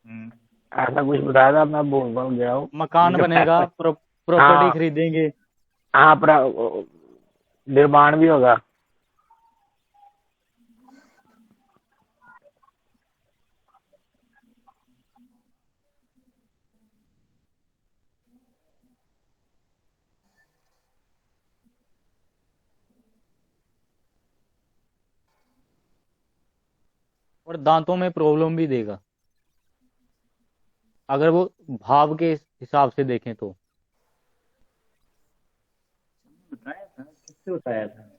हम्म। ऐसा कुछ बताया था, मैं भूल भाल गया हूँ। मकान जब बनेगा, पैसा। प्रॉपर्टी हाँ। खरीदेंगे। हाँ, निर्माण भी होगा। और दांतों में प्रॉब्लम भी देगा, अगर वो भाव के हिसाब से देखें तो। बताया था, किससे बताया था?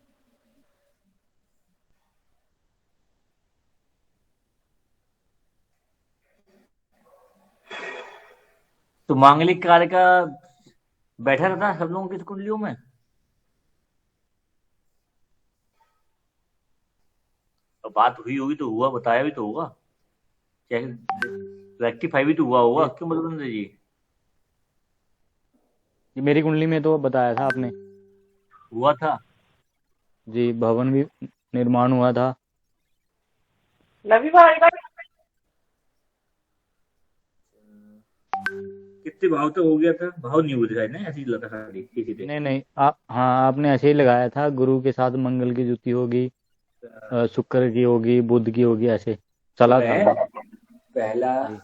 तो मांगलिक कार्य का बैठा रहता है सब लोगों की कुंडलियों में। और बात हुई होगी तो हुआ, बताया भी तो होगा, चाहे रेक्टिफाई भी तो हुआ होगा, ये क्यों मतलब जी? ये मेरी कुंडली में तो बताया था आपने। हुआ था। जी, भवन भी निर्माण हुआ था। नवी भाई का। कितने भाव तो हो गया था, भाव नहीं हुए थे ना, ऐसे ही लगा खाली किसी थे। नहीं नहीं, हाँ, आपने ऐसे ही लगाया था, गुरु के साथ मंगल की जुति होगी, शुक्र की होगी, बुध की होगी, ऐसे चला था सुबह वो। पहला जी।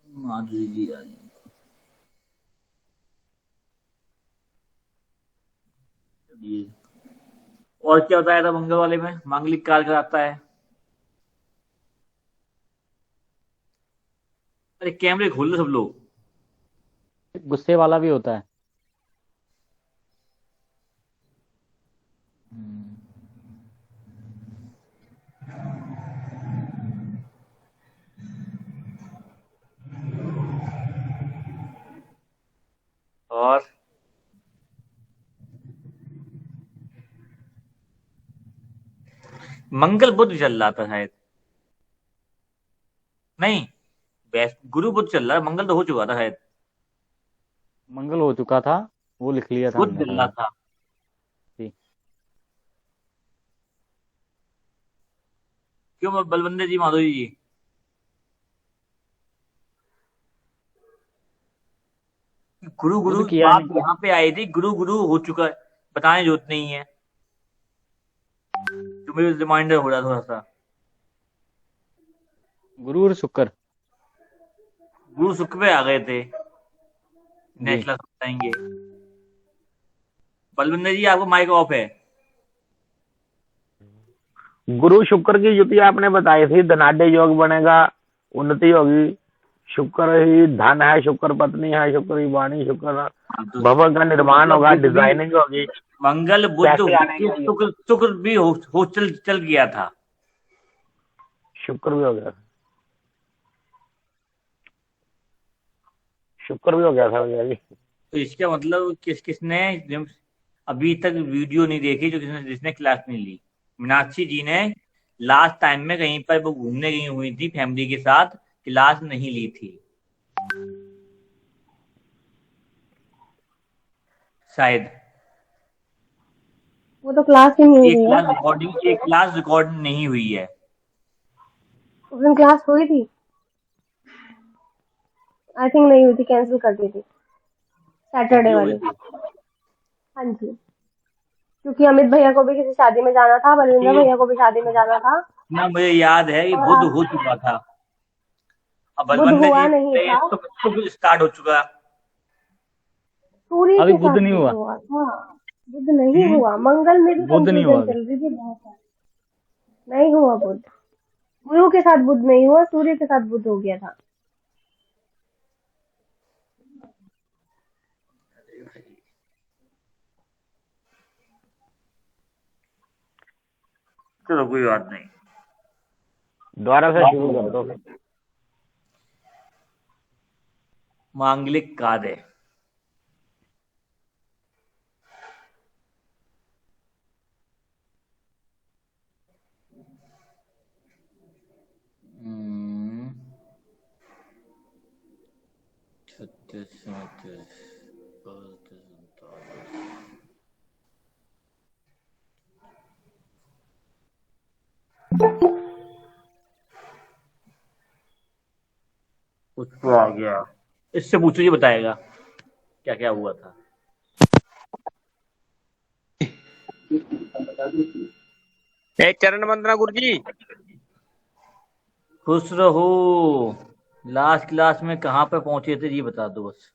माधुरी जी आई। ये और क्या बताया था मंगल वाले में, मांगलिक कार्य कराता है। अरे कैमरे खोल लो सब लोग। गुस्से वाला भी होता है। और मंगल बुध चल रहा था शायद, नहीं, गुरु बुध चल रहा है, मंगल तो हो चुका था शायद। मंगल हो चुका था, वो लिख लिया था बुध हमने चल रहा सारा। था। जी। क्यों बलवंदर जी, माधुरी जी? गुरु गुरु बुध किया बात नहीं। यहाँ पे आई थी, गुरु गुरु हो चुका है, बताने जरूरत नहीं है, तो मेरे रिमाइंडर हो रहा थोड़ा सा। गुरु और शुक्र। गुरु शुक्र पे आ गए थे, जी। नेक्स्ट क्लास बताएंगे। बलविंदर जी आपको माइक ऑफ है। गुरु शुक्र की युति आपने बताई थी, धनाढ़ योग बनेगा, उन्नति होगी। शुक्र ही धन है, शुक्र पत्नी है, शुक्र ही वाणी, शुक्र हाँ, तो भवन का निर्माण मतलब होगा, बुद्ध भी, डिजाइनिंग होगी। मंगल बुद्ध पैसे आने होके के लिए शुक्र शुक्र भी हो चल चल गया था। शुक्र भी हो गया। शुक्र भी हो गया था भैया जी। तो इसका मतलब किसने अभी तक वीडियो नहीं देखी, जो जिसने क्लास नहीं ली? मीनाक्षी जी ने लास्ट टाइम में कहीं पर वो घूमने गई हुई थी फैमिली के साथ, क्लास नहीं ली थी शायद। वो तो क्लास ही नहीं हुई भैया। एक क्लास रिकॉर्ड नहीं हुई है। उस दिन क्लास हुई थी, आई थिंक नहीं हुई थी, कैंसिल कर दी थी सैटरडे कैंसिल हो गई वाली। थी। हाँ जी, क्योंकि अमित भैया को भी किसी शादी में जाना था, बलविंदर ठीक भैया को भी शादी में जाना था। ना, मुझे याद है कि और बुध हो चुका था। अब बुध बलवंत जी हुआ नहीं पे था, तो स्टार्ट हो चुका। सूर्य अभी के बुध साथ नहीं बुध हुआ। हुआ था। बुध नहीं हम्म। हुआ, मंगल में भी बुध नहीं हुआ कंफ्यूजन अभी। चल रही थी बहुत सारी। नहीं हुआ बुध, गुरु के साथ बुध नहीं हुआ, सूर्य के साथ बुध हो गया था। चलो कोई बात नहीं। दोबारा से शुरू कर दो। मांगलिक कार्य। उस पे आ गया। इससे पूछो, ये बताएगा क्या क्या हुआ था। चरण वंदना गुरु जी। खुश रहो। लास्ट क्लास में कहाँ पे पहुंचे थे ये बता दो बस।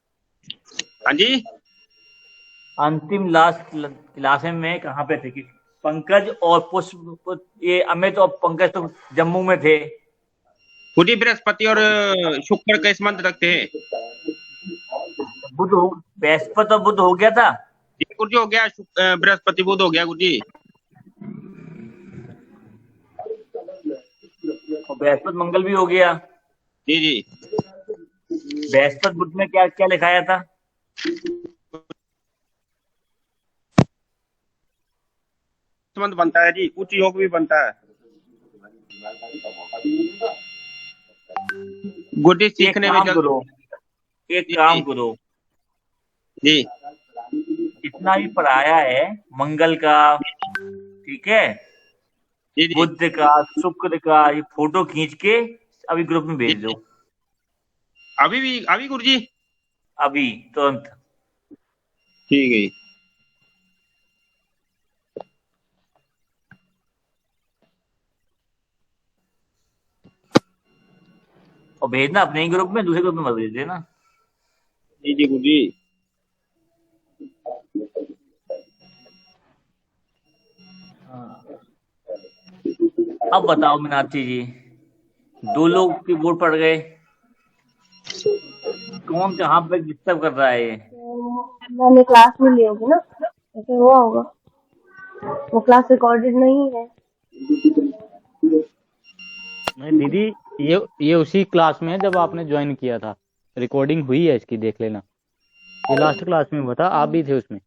हाँ जी। अंतिम लास्ट क्लास में कहाँ पे थे कि पंकज और पुष्प, ये अमित और पंकज तो जम्मू में थे। गुरु जी बृहस्पति और शुक्र का संबंध रखते हैं। बुध हो, बृहस्पति और बुध हो गया था। जी गुरु जी हो गया, बृहस्पति बुध हो गया गुरु जी। और बृहस्पति मंगल भी हो गया। जी जी। बृहस्पति बुध में क्या क्या लिखाया था? संबंध बनता है जी, उच्च योग भी बनता है गुरु जी। सीखने में एक काम करो जी। जितना भी पढ़ाया है मंगल का, ठीक है, जी जी। बुध का, शुक्र का, ये फोटो खींच के अभी ग्रुप में भेज दो। अभी गुरु जी? अभी तुरंत। ठीक है। और भेजना अपने ही ग्रुप में, दूसरे ग्रुप में मत भेज देना। जी जी गुरु जी। अब बताओ मीनाक्षी जी, 2 लोग की वोट पड़ गए, कौन कहाँ पे डिस्टर्ब कर रहा है ये? मैंने क्लास में ली होगी ना, ऐसे हुआ होगा। वो क्लास रिकॉर्डेड नहीं है। नहीं दीदी, ये उसी क्लास में है जब आपने ज्वाइन किया था। रिकॉर्डिंग हुई है इसकी, देख लेना। ये लास्ट क्लास में हुआ था, आप भी थे उसमें।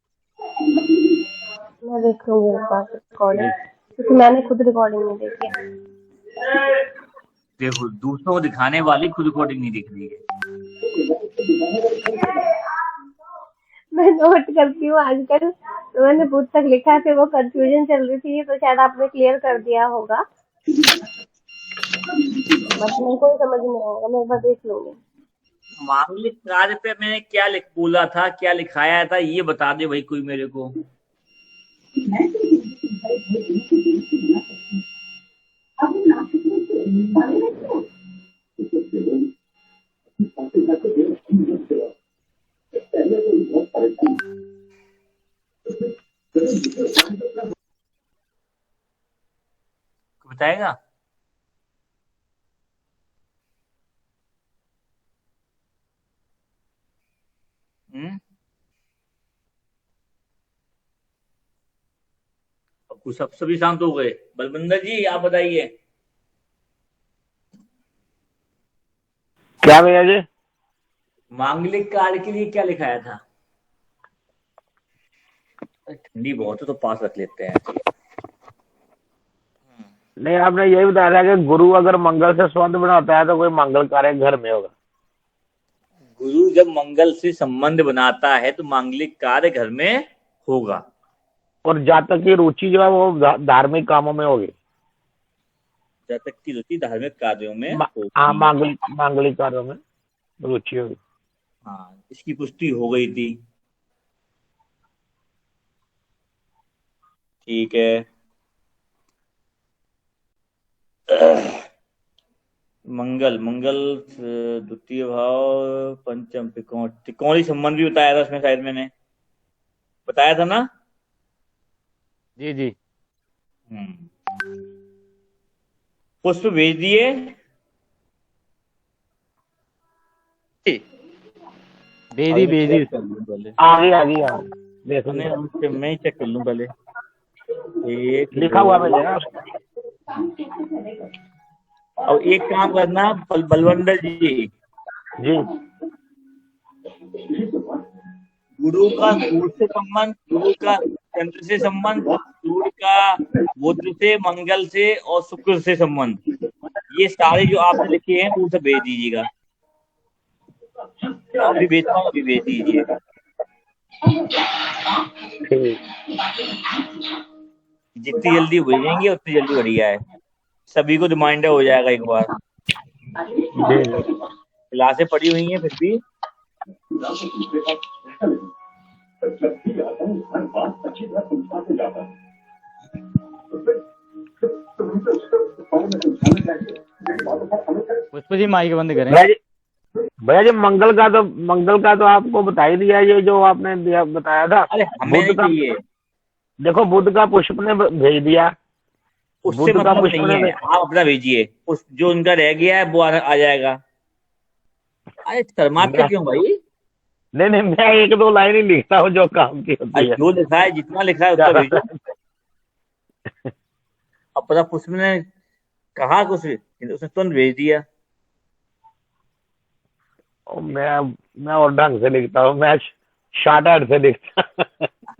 मैं देख लूंगी रिकॉर्डिंग, क्योंकि मैंने खुद रिकॉर्डिंग नहीं देखी। देखो, दूसरों को दिखाने वाली खुद रिकॉर्डिंग नहीं दिख रही है। मैं नोट करती हूँ आजकल, तो मैंने बुध तक लिखा है, फिर वो कंफ्यूजन चल रही थी, तो शायद आपने क्लियर कर दिया होगा। बस मेरे को समझ नहीं आएगा, मैं एक बार देख लूंगी। मांगलिक कार्य पे मैंने क्या बोला था, क्या लिखाया था, ये बता दे भाई कोई मेरे को। बताएगा? अब कुछ सब सभी शांत हो गए। बलविंदर जी आप बताइए। क्या भैया जी? मांगलिक कार्य के लिए क्या लिखाया था? ठंडी बहुत है तो पास रख लेते हैं। नहीं, आपने यही बताया था कि गुरु अगर मंगल से संबंध बनाता है तो कोई मंगल कार्य घर में होगा। गुरु जब मंगल से संबंध बनाता है तो मांगलिक कार्य घर में होगा। और जातक की रुचि जो है वो धार्मिक कामों में होगी। जातक की रुचि धार्मिक कार्यों में होगी। हाँ, मांगलिक कार्यों में रुचि होगी। हाँ, इसकी पुष्टि हो गई थी। ठीक है। मंगल द्वितीय भाव पंचम त्रिकोणी संबंध भी बताया था उसमें, शायद मैंने बताया था ना? जी जी। पुष्प भेज दिए। भेजी पहले। आगे मैं ही चेक कर लूं पहले। एक लिखा हुआ मिल जाएगा। और एक काम करना बलवंदर जी, गुरु का सूर्य से संबंध, गुरु का चंद्र से संबंध, सूर्य का बुध से, मंगल से और शुक्र से संबंध, ये सारे जो आपने लिखे हैं वो सब भेज दीजिएगा। अभी बेचता हूँ, अभी बेच दीजिए। ठीक। जितनी जल्दी भेजेंगे उतनी जल्दी बढ़िया है, सभी को रिमाइंडर हो जाएगा एक बार। जी जी। क्लासें पड़ी हुई हैं फिर भी। पुष्प जी माइक बंद करें। भैया जी, भैया जी मंगल का तो आपको बता ही दिया, ये जो आपने दिया बताया था। अरे हमें नहीं बुध का चाहिए, देखो, बुध का पुष्प ने भेज दिया। उससे बुध का मतलब पुष्प नहीं ने है, आप अपना भेजिए, उस जो उनका रह गया है वो आ जाएगा। अरे शर्माते क्यों भाई? नहीं, मैं एक दो लाइन ही लिखता हूँ जो काम की होती है। जो लिखा है, जितना लिखा है उतना भेजो। अपना पुष्प ने कहा कुछ, उसने तुरंत भेज दिया। और मैं और ढंग से लिखता हूँ, मैं शॉर्टहैंड से लिखता हूँ।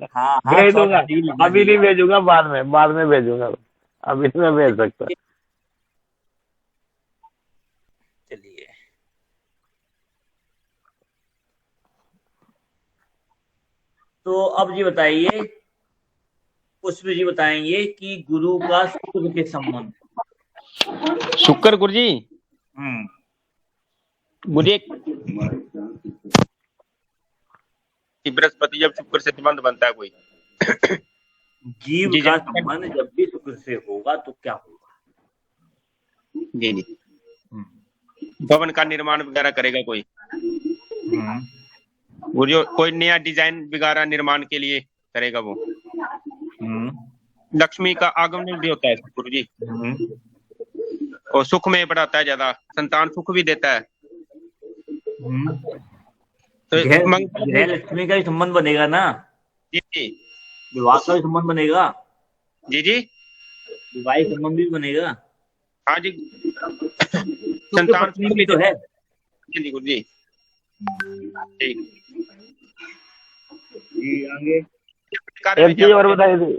हाँ हाँ, भेज शॉर्ट दूंगा, हैंड ही लिखना अभी नहीं चाहिए। भेजूंगा, बाद में भेजूंगा, अभी नहीं मैं भेज सकता। चलिए, तो अब जी बताइए, पुष्प जी बताएंगे कि गुरु का शुक्र के संबंध। शुक्र गुरुजी, हम्म मुझे कि बृहस्पति जब शुक्र से संबंध बनता है कोई, जीव जी का जब संबंध जब भी शुक्र से होगा तो क्या होगा? जी जी हम्म भवन का निर्माण वगैरह करेगा कोई, हम्म वो जो कोई नया डिजाइन वगैरह निर्माण के लिए करेगा वो। हम्म लक्ष्मी का आगमन भी होता है गुरु जी, हम्म। और सुख में बढ़ाता है, ज्यादा संतान सुख भी देता है। तो ग्रह मंगल भी, ग्रह लक्ष्मी का भी संबंध बनेगा ना, जी जी विवाह का भी संबंध बनेगा, जी जी विवाहिक संबंध भी बनेगा। हाँ जी, शुक्र संतान पत्नी सुख भी भी तो देता है। है जी गुरु जी। ठीक, जी आगे। कार्य में एक क्या चीज और बोले? बताई थी,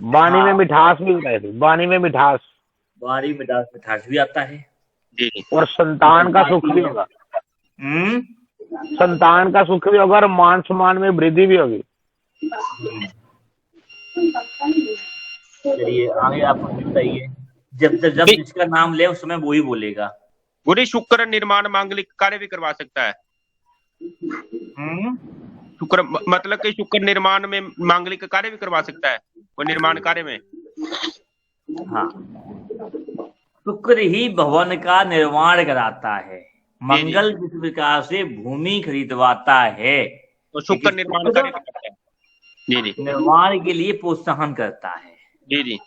वाणी में हाँ, मिठास भी बताई थी, वाणी में मिठास, बारी में मिठास मिठास भी आता है। जी जी और संतान का सुख भी होगा। हम्म संतान का सुख भी होगा और मान सम्मान में वृद्धि भी होगी। चलिए आगे आप कुछ भी बताइए। जब जब जब जिसका नाम ले उस समय वो ही बोलेगा। गुरु शुक्र निर्माण मांगलिक कार्य भी करवा सकता है। हम्म शुक्र मतलब कि शुक्र निर्माण में मांगलिक कार्य भी करवा सकता है, वो निर्माण कार्य में। हाँ, शुक्र ही भवन का निर्माण कराता है, मंगल किस प्रकार से भूमि खरीदवाता है, तो शुक्र लेकिन निर्माण शुक्र कार्य करता है। जी जी निर्माण के लिए प्रोत्साहन करता है, जी जी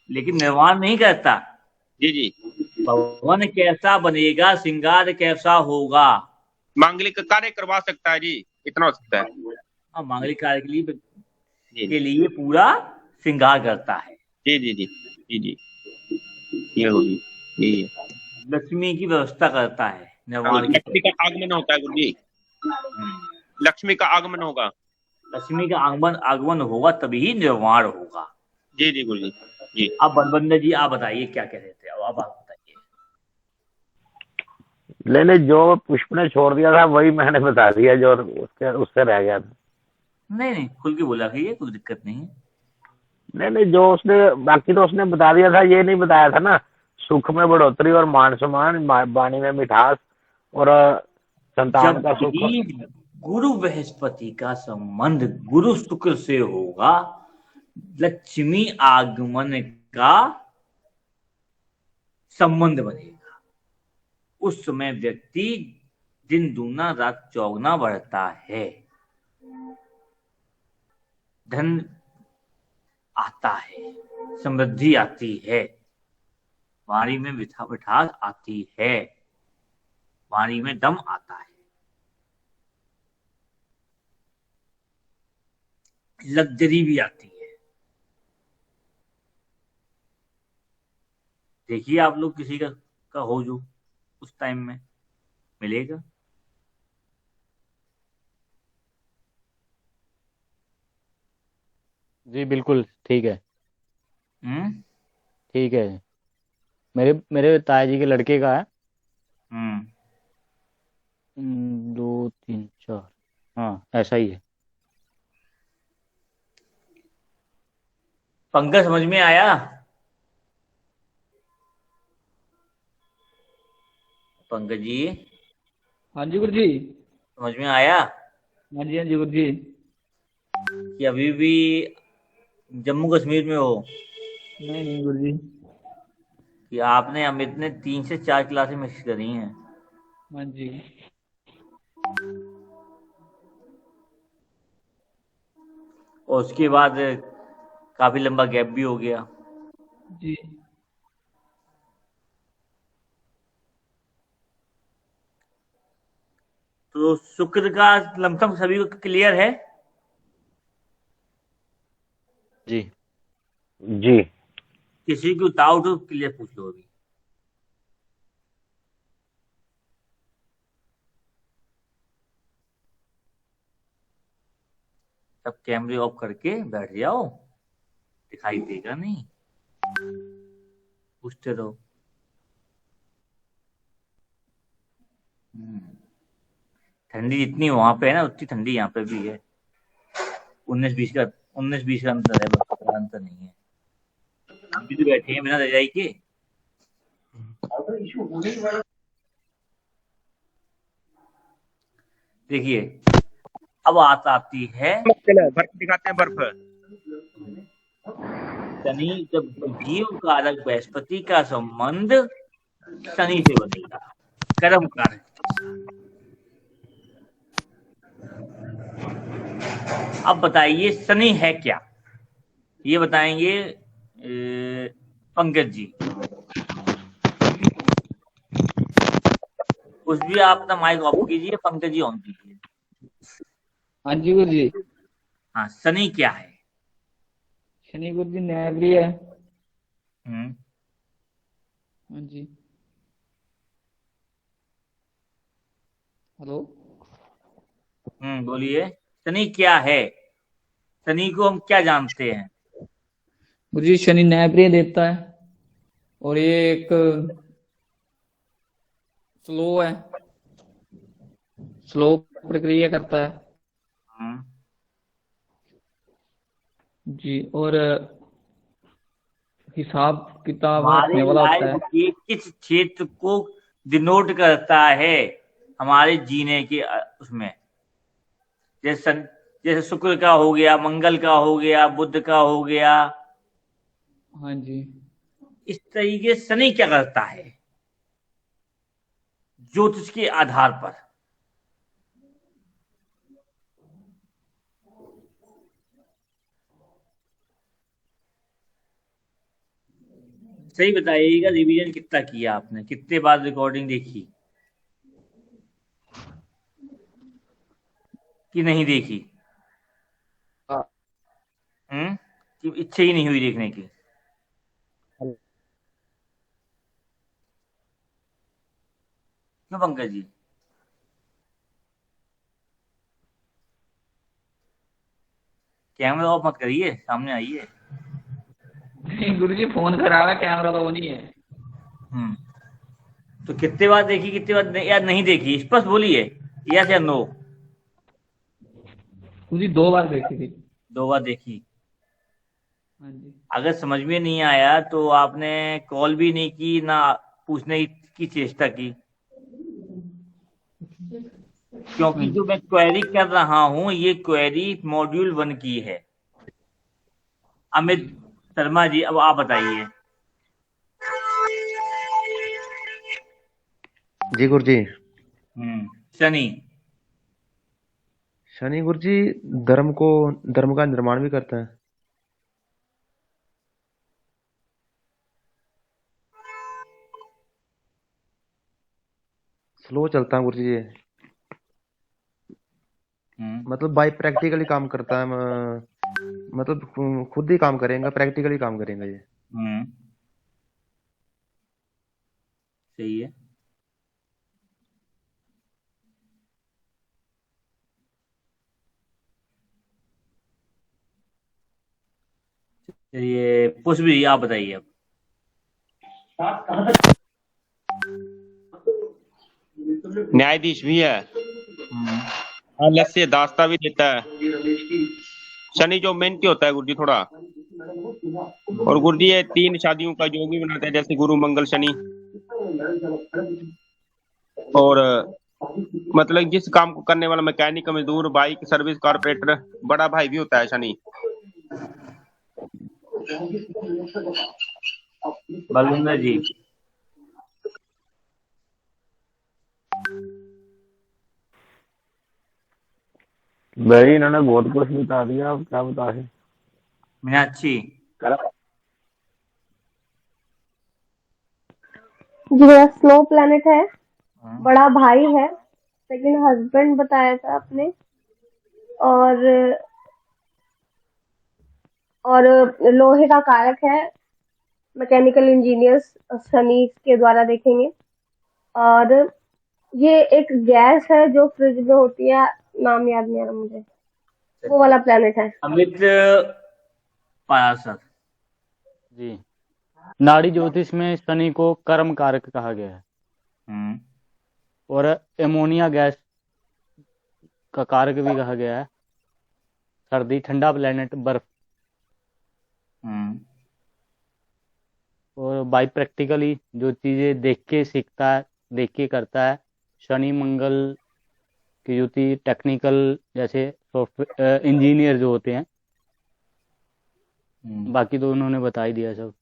लेकिन निर्माण नहीं करता। जी जी भवन कैसा बनेगा, श्रृंगार कैसा होगा, मांगलिक कार्य करवा सकता है जी, इतना हो सकता है। और मांगलिक कार्य जी के लिए पूरा श्रृंगार करता है। जी जी जी जी जी ये होगी, ये लक्ष्मी की व्यवस्था करता है निर्माण की लक्ष्मी का तरह। आगमन होता है गुरु जी, लक्ष्मी का आगमन होगा। लक्ष्मी का आगमन होगा तभी ही निर्माण होगा। जी जी गुरु जी जी। अब बलबंदर जी आप बताइए क्या कह रहे थे, अब आप बताइए। लेने जो पुष्प ने छोड़ दिया था वही मैंने बता दिया, जो उससे रह गया था। नहीं नहीं, खुल के बोला कि ये कोई दिक्कत नहीं है। नहीं, जो उसने बाकी तो उसने बता दिया था, ये नहीं बताया था ना, सुख में बढ़ोतरी और मान सम्मान, वाणी में मिठास और संतान जब का सुख। भी गुरु बृहस्पति का संबंध गुरु शुक्र से होगा, लक्ष्मी आगमन का संबंध बनेगा। उस समय व्यक्ति दिन दूना रात चौगुना बढ़ता है, धन आता है, समृद्धि आती है, वाणी में मिठास आती है, वाणी में दम आता है, लग्जरी भी आती है। देखिए आप लोग किसी का हो जो उस टाइम में मिलेगा। जी बिल्कुल ठीक है, हम्म ठीक है। मेरे मेरे ताया जी के लड़के का है, हम्म 2 3 4, हाँ ऐसा ही है। पंकज समझ में आया? पंकज जी हाँ जी गुरु जी। समझ में आया हाँ जी, हाँ जी गुरु जी। कि अभी भी जम्मू कश्मीर में हो? नहीं नहीं गुरु जी। कि आपने अमित ने 3 से 4 क्लासें मिस करी हैं? हाँ जी। और उसके बाद काफी लंबा गैप भी हो गया। जी तो शुक्र का लमसम सभी को क्लियर है? जी। जी। किसी को डाउट हो क्लियर पूछ लो अभी। सब कैमरे ऑफ करके बैठ जाओ, दिखाई देगा नहीं, पूछते रहो। ठंडी जितनी वहां पे है ना उतनी ठंडी यहाँ पे भी है। 19-20 का अंतर है, बस ज्यादा अंतर नहीं है। अभी तो बैठे हैं बिना रजाई के। देखिए अब बात आती है, बर्फ दिखाते हैं, बर्फ। शनि जब जीव कारक बृहस्पति का संबंध शनि से बनेगा, कर्म कारक। अब बताइए शनि है क्या, ये बताएंगे पंकज जी। कुछ भी आप अपना माइक ऑफ कीजिए, पंकज जी ऑन कीजिए। हाँ जी गुरु जी। हाँ, शनि क्या है? शनि गुरु जी न्यायप्रिय है। हम्म, हाँ जी। हेलो। बोलिए शनि क्या है? शनि को हम क्या जानते हैं? गुरु जी शनि न्यायप्रिय देवता है और ये एक स्लो है, स्लो प्रक्रिया करता है हम्म, जी। और हिसाब किताब हमारे रखने वाला होता लाइफ है। के किस क्षेत्र को डिनोट करता है हमारे जीने के उसमें? जैसे शुक्र का हो गया, मंगल का हो गया, बुध का हो गया। हाँ जी। इस तरीके से शनि क्या करता है ज्योतिष के आधार पर? सही बताइएगा, रिवीजन कितना किया आपने, कितने बार रिकॉर्डिंग देखी कि नहीं देखी? हाँ। कि इच्छा ही नहीं हुई देखने की? क्यों पंकज जी? कैमरा ऑफ मत करिए, सामने आइए। नहीं गुरु जी फोन खराब है, कैमरा तो वो नहीं है। तो कितने बार देखी, कितने बार या नहीं देखी, स्पष्ट बोलिए, यस या नो। गुरु जी 2 बार देखी थी। 2 बार देखी। हाँ जी। अगर समझ में नहीं आया तो आपने कॉल भी नहीं की, ना पूछने की चेष्टा की, क्योंकि जो मैं क्वेरी कर रहा हूं ये क्वेरी मॉड्यूल 1 की है। अमित शर्मा जी अब आप बताइए। जी गुरु जी। शनि शनि गुरु जी धर्म का निर्माण भी करता है। स्लो चलता है गुरु जी ये, मतलब बाय प्रैक्टिकली काम करता है। मतलब खुद ही काम करेगा, प्रैक्टिकली काम करेगा ये। सही है। चलिए पुष्प जी आप बताइए अब। न्यायाधीश भी है, आलस्य दास्ता भी देता है। शनि जो मेहनती होता है गुरुजी थोड़ा, और गुरुजी ये 3 शादियों का योग भी बनाता है, जैसे गुरु मंगल शनि। और मतलब जिस काम को करने वाला मैकेनिक, मजदूर, बाइक सर्विस, कारपेंटर, बड़ा भाई भी होता है शनि। बलविंदर जी, भाई इन्होंने बहुत कुछ बता दिया, आप क्या बता रहे? मीनाक्षी, जी मेरा स्नो प्लैनेट है, बड़ा भाई है, सेकंड हस्बैंड बताया था आपने, और लोहे का कारक है, मैकेनिकल इंजीनियर्स शनि के द्वारा देखेंगे। और ये एक गैस है जो फ्रिज में होती है, नाम याद नहीं आ रहा मुझे, वो वाला प्लैनेट है। अमित पारासर। जी, नाड़ी ज्योतिष में शनि को कर्म कारक कहा गया है, और एमोनिया गैस का कारक भी कहा गया है। सर्दी, ठंडा प्लेनेट, बर्फ। और बाई प्रैक्टिकली जो चीजें देख के सीखता है, देख के करता है। शनि मंगल की युति टेक्निकल, जैसे सॉफ्टवेयर इंजीनियर जो होते हैं, बाकी तो उन्होंने बता ही दिया सब।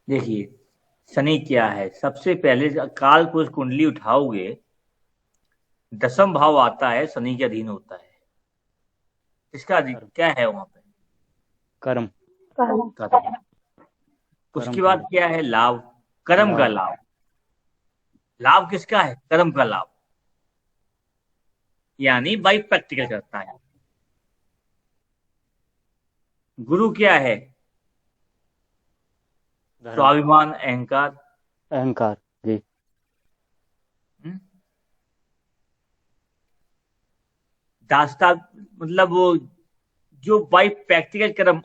देखिए शनि क्या है, सबसे पहले काल पुरुष कुंडली उठाओगे, 10वां भाव आता है, शनि के अधीन होता है। इसका क्या है वहां पे? कर्म। कर्म। उसके बाद क्या है? लाभ, कर्म का लाभ। लाभ किसका है? कर्म का लाभ, यानी बाई प्रैक्टिकल करता है। गुरु क्या है? स्वाभिमान, अहंकार। अहंकार, जी। दास्ता मतलब वो जो बाई प्रैक्टिकल कर्म,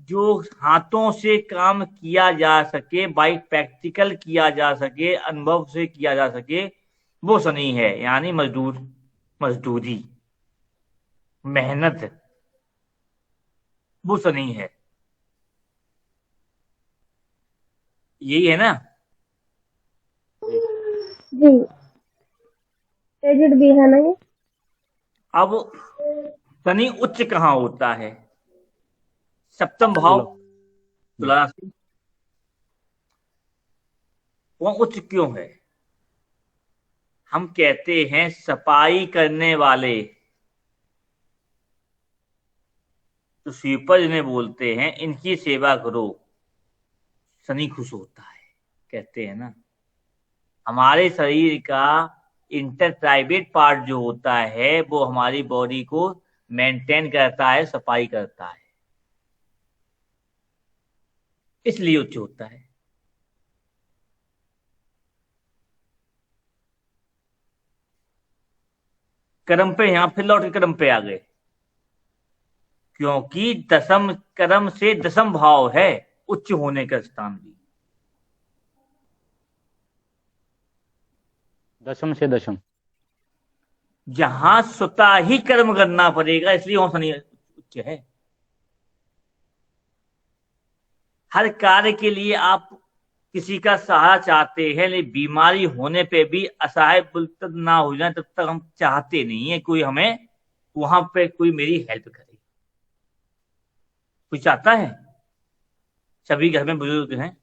जो हाथों से काम किया जा सके, बाई प्रैक्टिकल किया जा सके, अनुभव से किया जा सके, वो शनि है। यानी मजदूरी, मेहनत, वो शनि है। यही है ना? जी, एजेड भी है ना ये। अब शनि उच्च कहाँ होता है? 7वां भाव, तुला राशि। वह उच्च क्यों है? हम कहते हैं सफाई करने वाले, तो स्वीपर जिन्हें बोलते हैं, इनकी सेवा करो, शनि खुश होता है, कहते हैं ना। हमारे शरीर का इंटर प्राइवेट पार्ट जो होता है, वो हमारी बॉडी को मेंटेन करता है, सफाई करता है, इसलिए उच्च होता है। कर्म पे, यहां फिर लौट के कर्म पे आ गए, क्योंकि 10वां कर्म से 10वां भाव है, उच्च होने का स्थान भी। 10 से 10, जहां स्वतः ही कर्म करना पड़ेगा, इसलिए वहां शनि उच्च है। हर कार्य के लिए आप किसी का सहारा चाहते हैं, लेकिन बीमारी होने पे भी असहाय बुलतद ना हो जाए, तब तक हम चाहते नहीं है कोई हमें वहां पे कोई मेरी हेल्प करे। कोई चाहता है? सभी घर में बुजुर्ग हैं,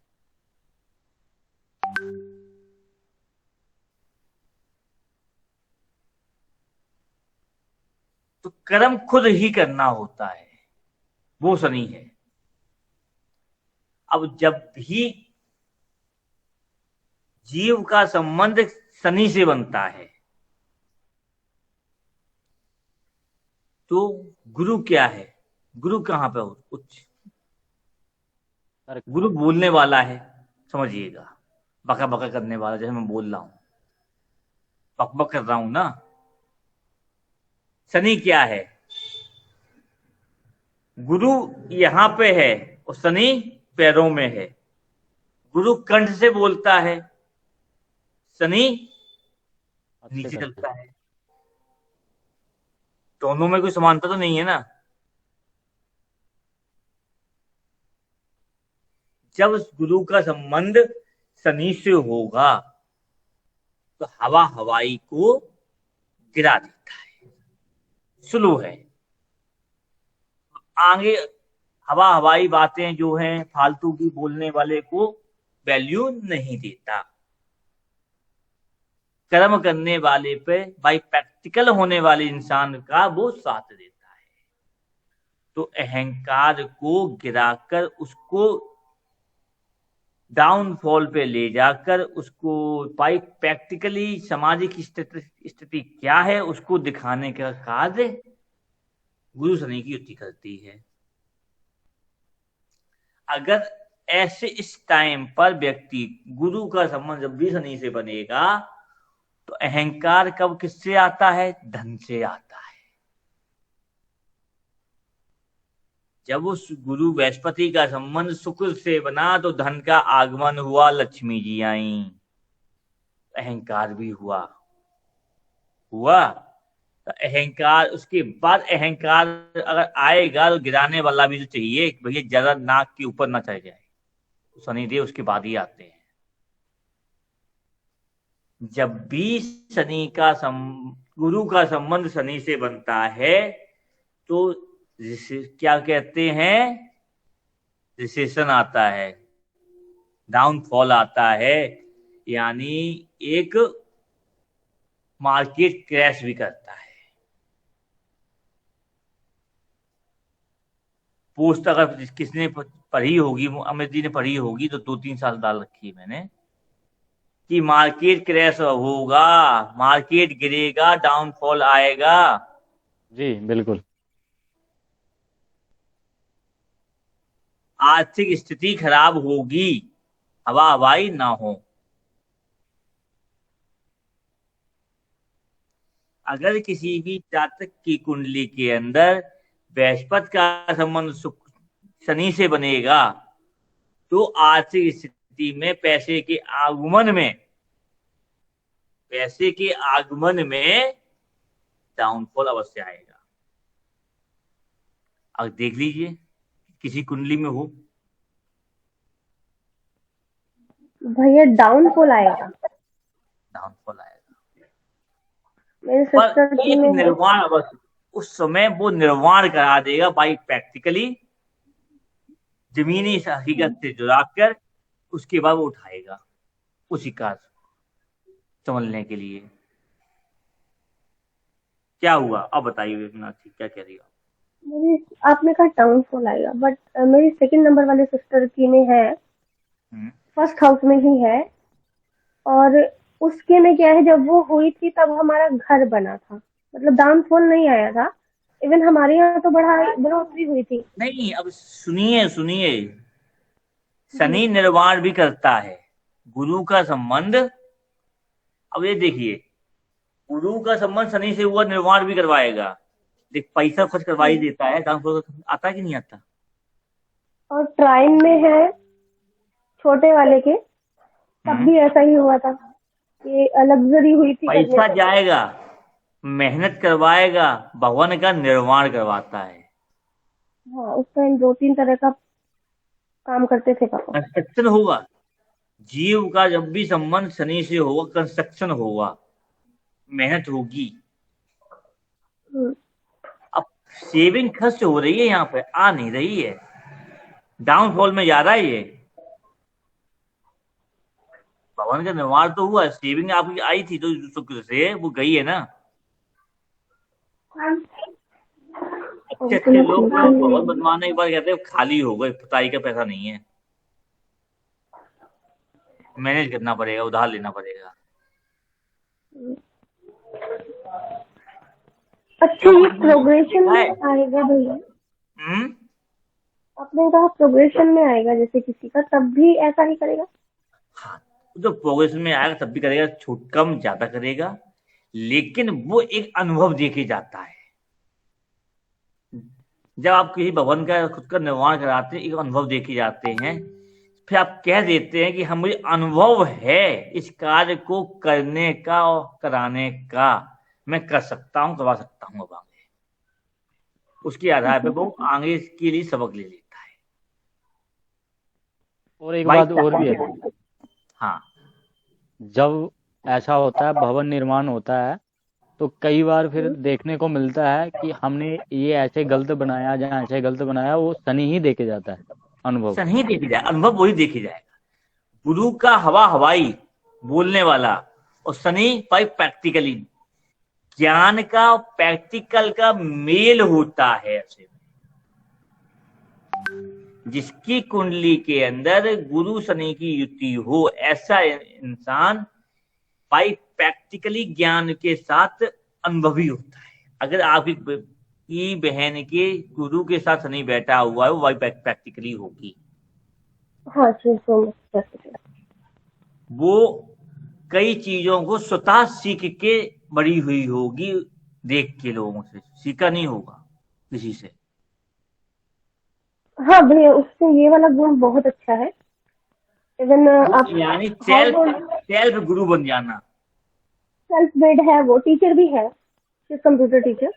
तो कर्म खुद ही करना होता है, वो शनि है। अब जब भी जीव का संबंध शनि से बनता है, तो गुरु क्या है? गुरु कहां पे हो? उच्च। गुरु बोलने वाला है, समझिएगा, बका बका करने वाला, जैसे मैं बोल रहा हूं, बक बक कर रहा हूं ना। शनि क्या है? गुरु यहां पे है और शनि पैरों में है। गुरु कंठ से बोलता है, शनि नीचे करते चलता है। दोनों में कोई समानता तो नहीं है ना। जब गुरु का संबंध शनि से होगा तो हवा हवाई को गिरा देता है, स्लो है। आगे हवा हवाई बातें जो हैं फालतू की बोलने वाले को वैल्यू नहीं देता। कर्म करने वाले पे भाई प्रैक्टिकल होने वाले इंसान का वो साथ देता है। तो अहंकार को गिराकर उसको डाउनफॉल पे ले जाकर उसको भाई प्रैक्टिकली सामाजिक स्थिति क्या है उसको दिखाने का कार्य गुरु शनि की युति करती है। अगर ऐसे इस टाइम पर व्यक्ति गुरु का संबंध जब भी शनि से बनेगा तो अहंकार कब किससे आता है? धन से आता है। जब उस गुरु बृहस्पति का संबंध शुक्र से बना तो धन का आगमन हुआ, लक्ष्मी जी आई, अहंकार भी हुआ। तो अहंकार, उसके बाद अहंकार अगर आएगा तो गिराने वाला भी तो चाहिए, भैया ज्यादा नाक के ऊपर ना चढ़ जाए। तो शनिदेव उसके बाद ही आते हैं। जब भी शनि का गुरु का संबंध शनि से बनता है तो क्या कहते हैं? रिसेशन आता है, डाउनफॉल आता है, यानी एक मार्केट क्रैश भी करता है। पोस्ट अगर किसने पढ़ी होगी, अमित जी ने पढ़ी होगी तो 2-3 साल डाल रखी है मैंने, कि मार्केट क्रैश होगा, मार्केट गिरेगा, डाउनफॉल आएगा। जी बिल्कुल। आर्थिक स्थिति खराब होगी, हवा हवाई ना हो। अगर किसी भी जातक की कुंडली के अंदर बृहस्पति का संबंध शनि से बनेगा तो आर्थिक स्थिति में पैसे के आगमन में डाउनफॉल अवश्य आएगा। अब देख लीजिए किसी कुंडली में हो भैया डाउनफॉल आएगा। मेरे सिस्टर पर एक निर्वाण अवश्य उस समय वो निर्वाण करा देगा भाई, प्रैक्टिकली जमीनी हकीकत से जुड़ाकर उसके बाद वो उठाएगा उसी का संभलने के लिए। क्या हुआ अब बताइए मीनाक्षी, क्या कह रही हो? आपने कहा डाउनफॉल आएगा, बट मेरी सेकंड नंबर वाले सिस्टर की में है, फर्स्ट हाउस में ही है, और उसके में क्या है, जब वो हुई थी तब हमारा घर बना था, मतलब डाउनफॉल नहीं आया था। इवन हमारे यहाँ तो बढ़ोतरी हुई थी। नहीं, अब सुनिए शनि निर्वाण भी करता है, गुरु का संबंध। अब ये देखिए, गुरु का संबंध शनि से हुआ, निर्वाण भी करवाएगा। देख, पैसा खर्च करवा ही देता है, डाउनफॉल आता कि नहीं आता? और ट्राइन में है छोटे वाले के, तब भी ऐसा ही हुआ था, ये लग्जरी हुई थी। पैसा जाएगा, मेहनत करवाएगा, भगवान का निर्माण करवाता है। हाँ, उस टाइम 2-3 तरह का काम करते थे पापा। कंस्ट्रक्शन होगा, जीव का जब भी संबंध शनि से होगा कंस्ट्रक्शन होगा, मेहनत होगी। अब सेविंग खर्च हो रही है, यहाँ पे आ नहीं रही है, डाउनफॉल में जा रहा है। ये भवन का निर्माण तो हुआ, सेविंग आपकी आई थी तो शुक्र से वो गई है ना। अच्छे लोग भवन बनवाने के बाद कहते हैं खाली हो गए, पुताई का पैसा नहीं है, मैनेज करना पड़ेगा, उधार लेना पड़ेगा। अच्छा, ये प्रोग्रेशन में आएगा भैया? आपने कहा प्रोग्रेशन में आएगा जैसे किसी का, तब भी ऐसा ही करेगा? हाँ, तो प्रोग्रेशन में आएगा तब भी करेगा, छूट कम ज्यादा करेगा, लेकिन वो एक अनुभव देके जाता है। जब आप किसी भवन का खुद का निर्माण कराते हैं, एक अनुभव देके जाते हैं, फिर आप कह देते हैं कि हम मुझे अनुभव है इस कार्य को करने का और कराने का, मैं कर सकता हूँ, करवा सकता हूँ अब आगे। उसके आधार पे वो आगे इसके लिए सबक ले लेता है। और एक भाई बात और भी है, हाँ, जब ऐसा होता है, भवन निर्माण होता है, तो कई बार फिर देखने को मिलता है कि हमने ये ऐसे गलत बनाया, जहाँ ऐसे गलत बनाया, वो शनि ही देके जाता है अनुभव। ऐसा नहीं देखी जाए, अनुभव वही देखी जाएगा। गुरु का हवा हवाई बोलने वाला, और शनि भाई प्रैक्टिकली, ज्ञान का प्रैक्टिकल का मेल होता है। ऐसे जिसकी कुंडली के अंदर गुरु शनि की युति हो, ऐसा इंसान भाई प्रैक्टिकली ज्ञान के साथ अनुभवी होता है। अगर आपकी बहन के गुरु के साथ शनि बैठा हुआ है, वो भाई प्रैक्टिकली होगी। हाँ जी, so much practical. वो कई चीजों को स्वतः सीख के बड़ी हुई होगी, देख के लोगों से सीखा नहीं होगा किसी से। हाँ भैया, उससे ये वाला गुण बहुत अच्छा है। इवन आप यानी सेल्फ गुरु बन जाना। सेल्फ मेड है, वो टीचर भी है, कंप्यूटर टीचर।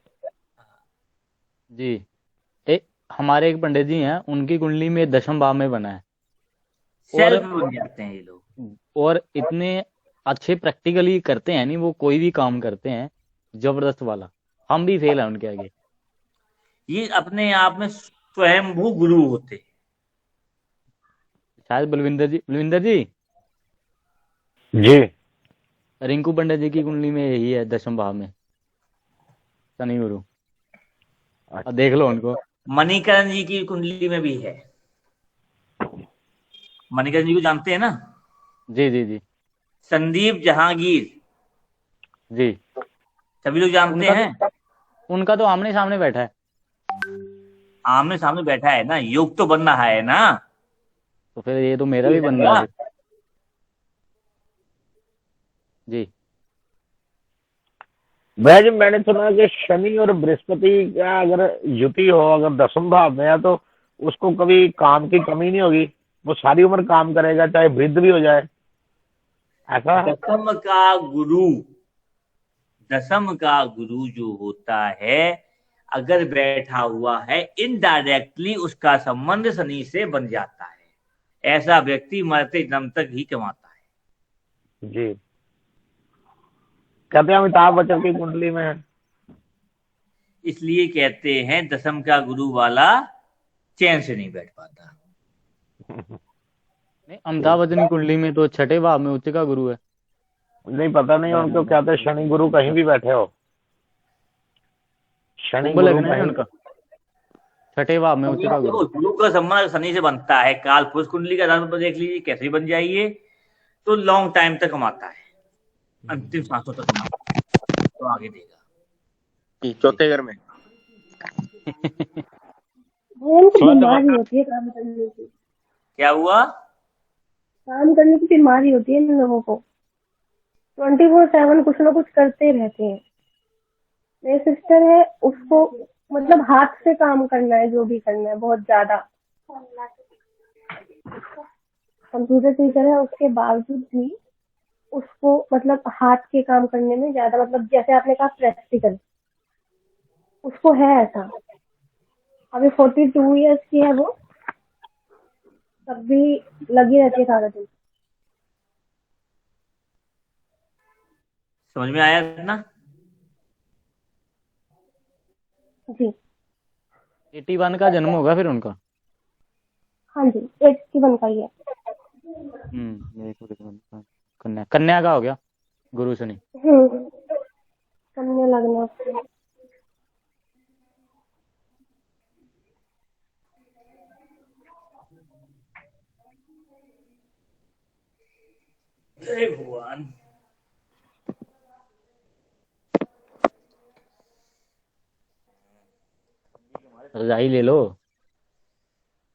जी, हमारे एक पंडित जी हैं, उनकी कुंडली में 10वें भाव में बना है, सेल्फ बन जाते हैं ये लोग, और इतने अच्छे प्रैक्टिकली करते हैं, नहीं वो कोई भी काम करते हैं, जबरदस्त वाला। हम भी फेल हैं उनके आगे। ये अपने आप में स्वयंभू गुरु होते हैं। शायद बलविंदर जी जी, रिंकू पंडित जी की कुंडली में यही है 10वें भाव में शनि गुरु। अब देख लो उनको। मणिकरण जी की कुंडली में भी है। मणिकरण जी को जानते हैं ना? जी जी जी संदीप जहांगीर जी, सभी लोग जानते हैं। उनका तो आमने सामने बैठा है। आमने सामने बैठा है ना, योग तो बनना है ना। तो फिर ये तो मेरा भी बन गया फिर। जी भैया जी, मैंने सुना कि शनि और बृहस्पति का अगर युति हो, अगर 10वें भाव में है, तो उसको कभी काम की कमी नहीं होगी, वो सारी उम्र काम करेगा, चाहे वृद्ध भी हो जाए, ऐसा है? दसम का गुरु जो होता है, अगर बैठा हुआ है, इनडायरेक्टली उसका संबंध शनि से बन जाता है। ऐसा व्यक्ति मरते जन्म तक ही कमाता है। जी, कहते हैं अमिताभ बच्चन की कुंडली में है। इसलिए कहते हैं दसम का गुरु वाला चैन से नहीं बैठ पाता। नहीं, अमिताभ बच्चन की कुंडली में तो 6ठे भाव में उच्च का गुरु है। नहीं, पता नहीं उनको कहते हैं शनि गुरु कहीं भी बैठे हो, शनि गुरु लगना है उनका 6ठे भाव में उच्च का गुरु। गुरु का संबंध शनि से बनता है। काल पुरुष कुंडली का आधार पर देख लीजिए, कैसे बन जाइए, तो लॉन्ग टाइम तक कमाता है, अंतिम सांसों तक कमाता है, तो आगे देगा। चौथे घर में बीमारी होती है काम करने की। क्या हुआ? काम करने की बीमारी होती है इन लोगों को, 24/7 कुछ ना कुछ करते रहते हैं। मेरी सिस्टर है, उसको मतलब हाथ से काम करना है, जो भी करना है बहुत ज्यादा। कंप्यूटर टीचर है, उसके बावजूद भी उसको मतलब हाथ के काम करने में ज्यादा, मतलब जैसे आपने कहा प्रैक्टिकल, उसको है ऐसा। अभी 42 इयर्स की है वो, तब भी लगी रहती है सारा दिन। समझ में आया ना? जी, 81 का जन्म होगा फिर उनका। हाँ जी, 81 का ही है। कन्या का हो गया गुरु शनि। कन्या लगना उसको। हे भगवान। रजाई ले लो,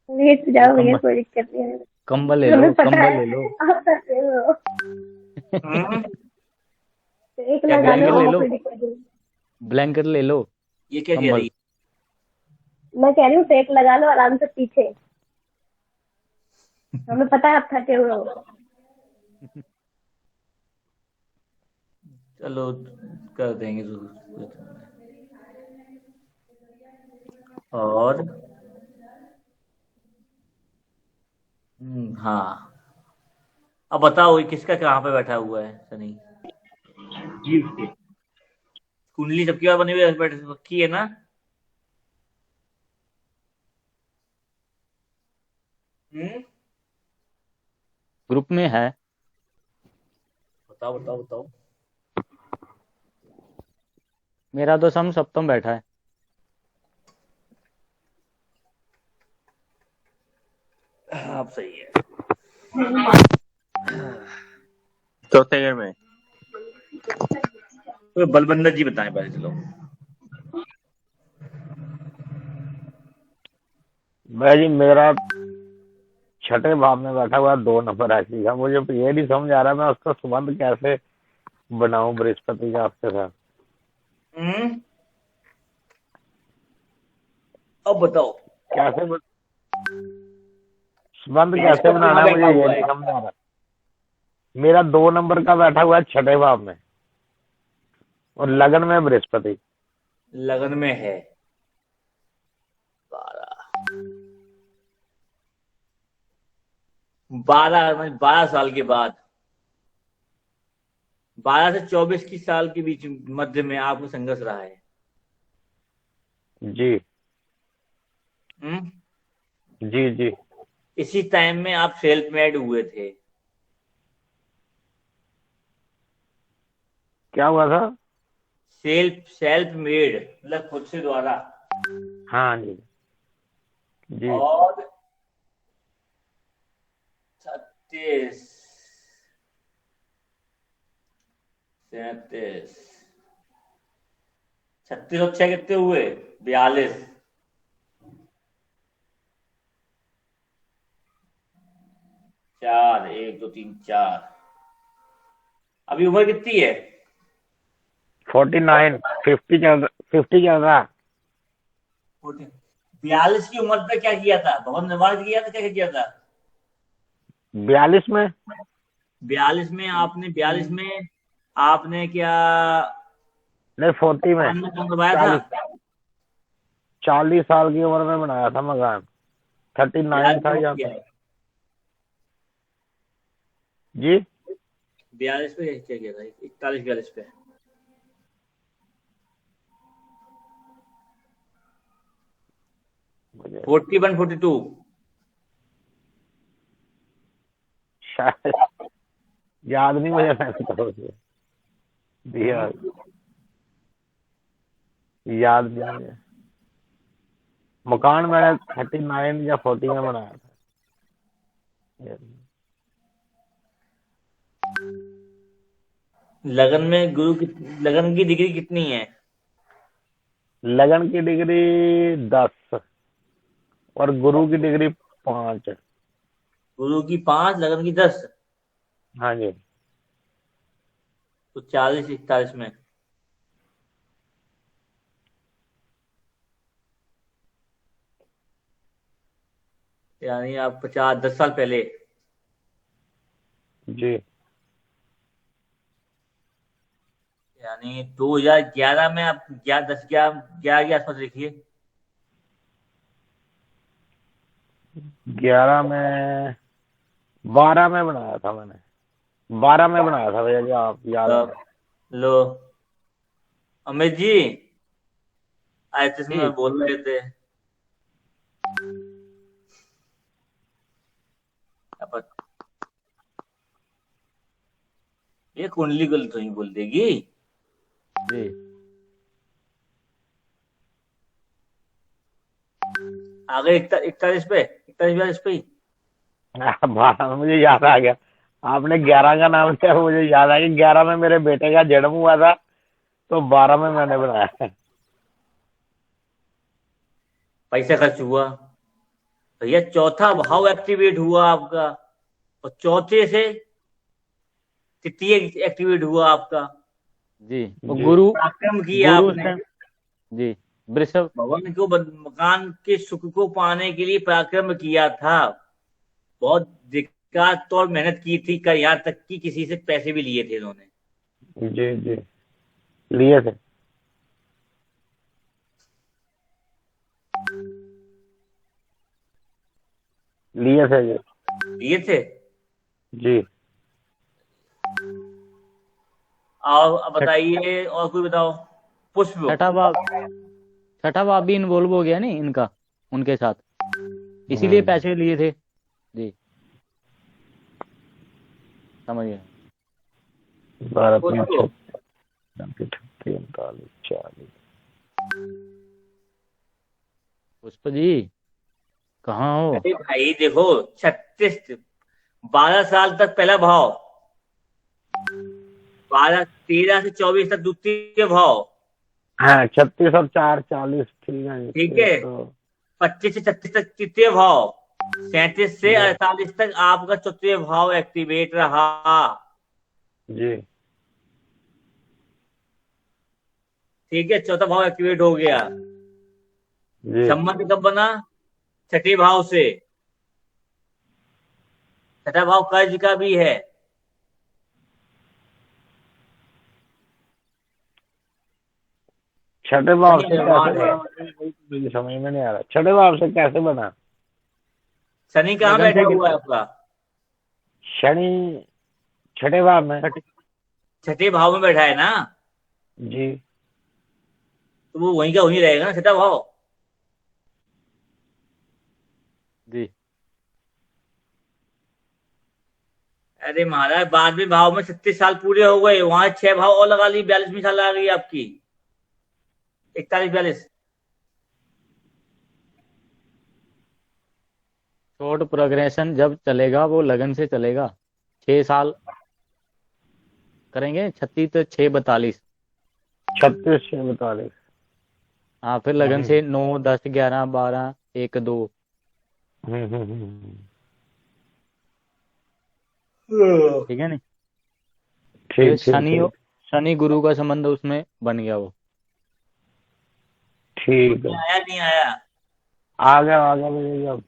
लेट जाओ भैया, कोई दिक्कत नहीं है। कंबल ले लो, कंबल ले लो, एक लगा लो, ले लो, कोई दिक्कत नहीं। ब्लैंकेट ले लो। ये क्या कह रही? मैं कह रही हूँ टेक लगा लो आराम से पीछे। हमें पता है आप थके हुए हो। चलो कर देंगे और हाँ, अब बताओ ये किसका कहाँ पे बैठा हुआ है शनि? जीव के। कुंडली सबकी बार बनी हुई है, पक्की है ना? ग्रुप में है। बताओ बताओ बताओ। मेरा तो सम सप्तम बैठा है। आप सही है। चौथे घर में तो बलबंदर जी बताएं पहले, चलो। भाई जी मेरा छठे भाव में बैठा हुआ 2 नंबर राशि का, मुझे ये नहीं समझ आ रहा मैं उसका संबंध कैसे बनाऊं बृहस्पति का आपके साथ। अब बताओ कैसे संबंध कैसे बनाना है, मुझे ये नहीं समझ आ रहा। मेरा 2 नंबर का बैठा हुआ है छठे भाव में और लगन में बृहस्पति। लगन में है 12 साल के बाद, 12 से 24 की साल के बीच मध्य में आपको संघर्ष रहा है। जी जी जी। इसी टाइम में आप सेल्फ मेड हुए थे। क्या हुआ था? सेल्फ मेड मतलब खुद से द्वारा। हाँ जी जी। और 36 37 36 और 6 कितने हुए? 42। 4 1 2 3 4। अभी उम्र कितनी है? 49 50 चल रहा। 42 की उम्र पे क्या किया था? भवन निर्माण किया था? क्या किया था 42 में? 42 में आपने क्या नहीं 40 में। मकान बनवाया था? 40 साल की उम्र में बनाया था मकान। 39 था या जी 42 पे क्या किया था? 41 42 पे। मुझे 41 42 शायद याद नहीं मुझे, मैंने दिया याद नहीं मुझे। मकान मैंने 39 या 40 में बनाया था। लगन में गुरु की लगन की डिग्री कितनी है? लगन की डिग्री 10 और गुरु की डिग्री 5। गुरु की 5, लगन की 10। हाँ जी। तो 40 41 में यानी आप 10 साल पहले। जी यानी 2011 में आप 11 के आसपास लिखिए। 11 में 12 में बनाया था मैंने। 12 में बनाया था भैया जी, आप याद है? लो अमित जी, ऐसे में बोल रहे थे। ये कुंडली को तो ही बोल देगी जी। आगे 41 पे 42 पे ही। 12 में मुझे याद आ गया, आपने 11 का नाम लिया, मुझे याद आ गया 11 में मेरे बेटे का जन्म हुआ था, तो 12 में मैंने बनाया। पैसा खर्च हुआ भैया, चौथा भाव एक्टिवेट हुआ आपका, और चौथे से तृतीय एक्टिवेट हुआ आपका। जी। और गुरु पराक्रम किया आपने। जी। वृषभ भवन को मकान के सुख को पाने के लिए पराक्रम किया था। बहुत दिक्कत और मेहनत की थी, कर यहाँ तक कि किसी से पैसे भी लिए थे इन्होंने। जी जी लिए थे। लिए थे जी। लिए थे। जी और अब बताइए, और कोई बताओ। पुष्प। छठा बाप भी इन्वॉल्व हो गया नहीं इनका उनके साथ, इसीलिए पैसे लिए थे जी, समझ गए। भारत में पुष्प। 39, 40। पुष्प जी कहाँ हो? अरे भाई देखो, 12 साल तक पहला भाव, 13 से 24 तक द्वितीय भाव, हाँ 36 और 4 40, ठीक है। ठीक है। 25 से 36 तक तृतीय भाव, 37 से 48 तक आपका चतुर्थ भाव एक्टिवेट रहा जी ठीक है। चौथा भाव एक्टिवेट हो गया। जी संबंध कब बना? छठे भाव से। छठा भाव कर्ज का भी है। छठे भाव से निर्माण कैसे है। बना? मुझे समझ में नहीं आ रहा, छठे भाव से कैसे बना? शनि कहाँ बैठा हुआ है आपका? शनि छठे भाव में। छठे भाव में बैठा है ना, जी तो वो वहीं का वहीं रहेगा ना छठा भाव। जी अरे महाराज, 12वें भाव में 36 साल पूरे हो गए, वहां 6 भाव और लगा ली, 42वीं साल आ गई आपकी, 41 42। शॉर्ट प्रोग्रेशन जब चलेगा वो लगन से चलेगा। 6 साल करेंगे, 36 तो 6 42। 36 से 42। हाँ फिर लगन से 9 10 11 12 1 2। ठीक है नहीं? ठीक शनि गुरु का संबंध उसमें बन गया वो। ठीक है। आया नहीं आया? आ गया भैया अब।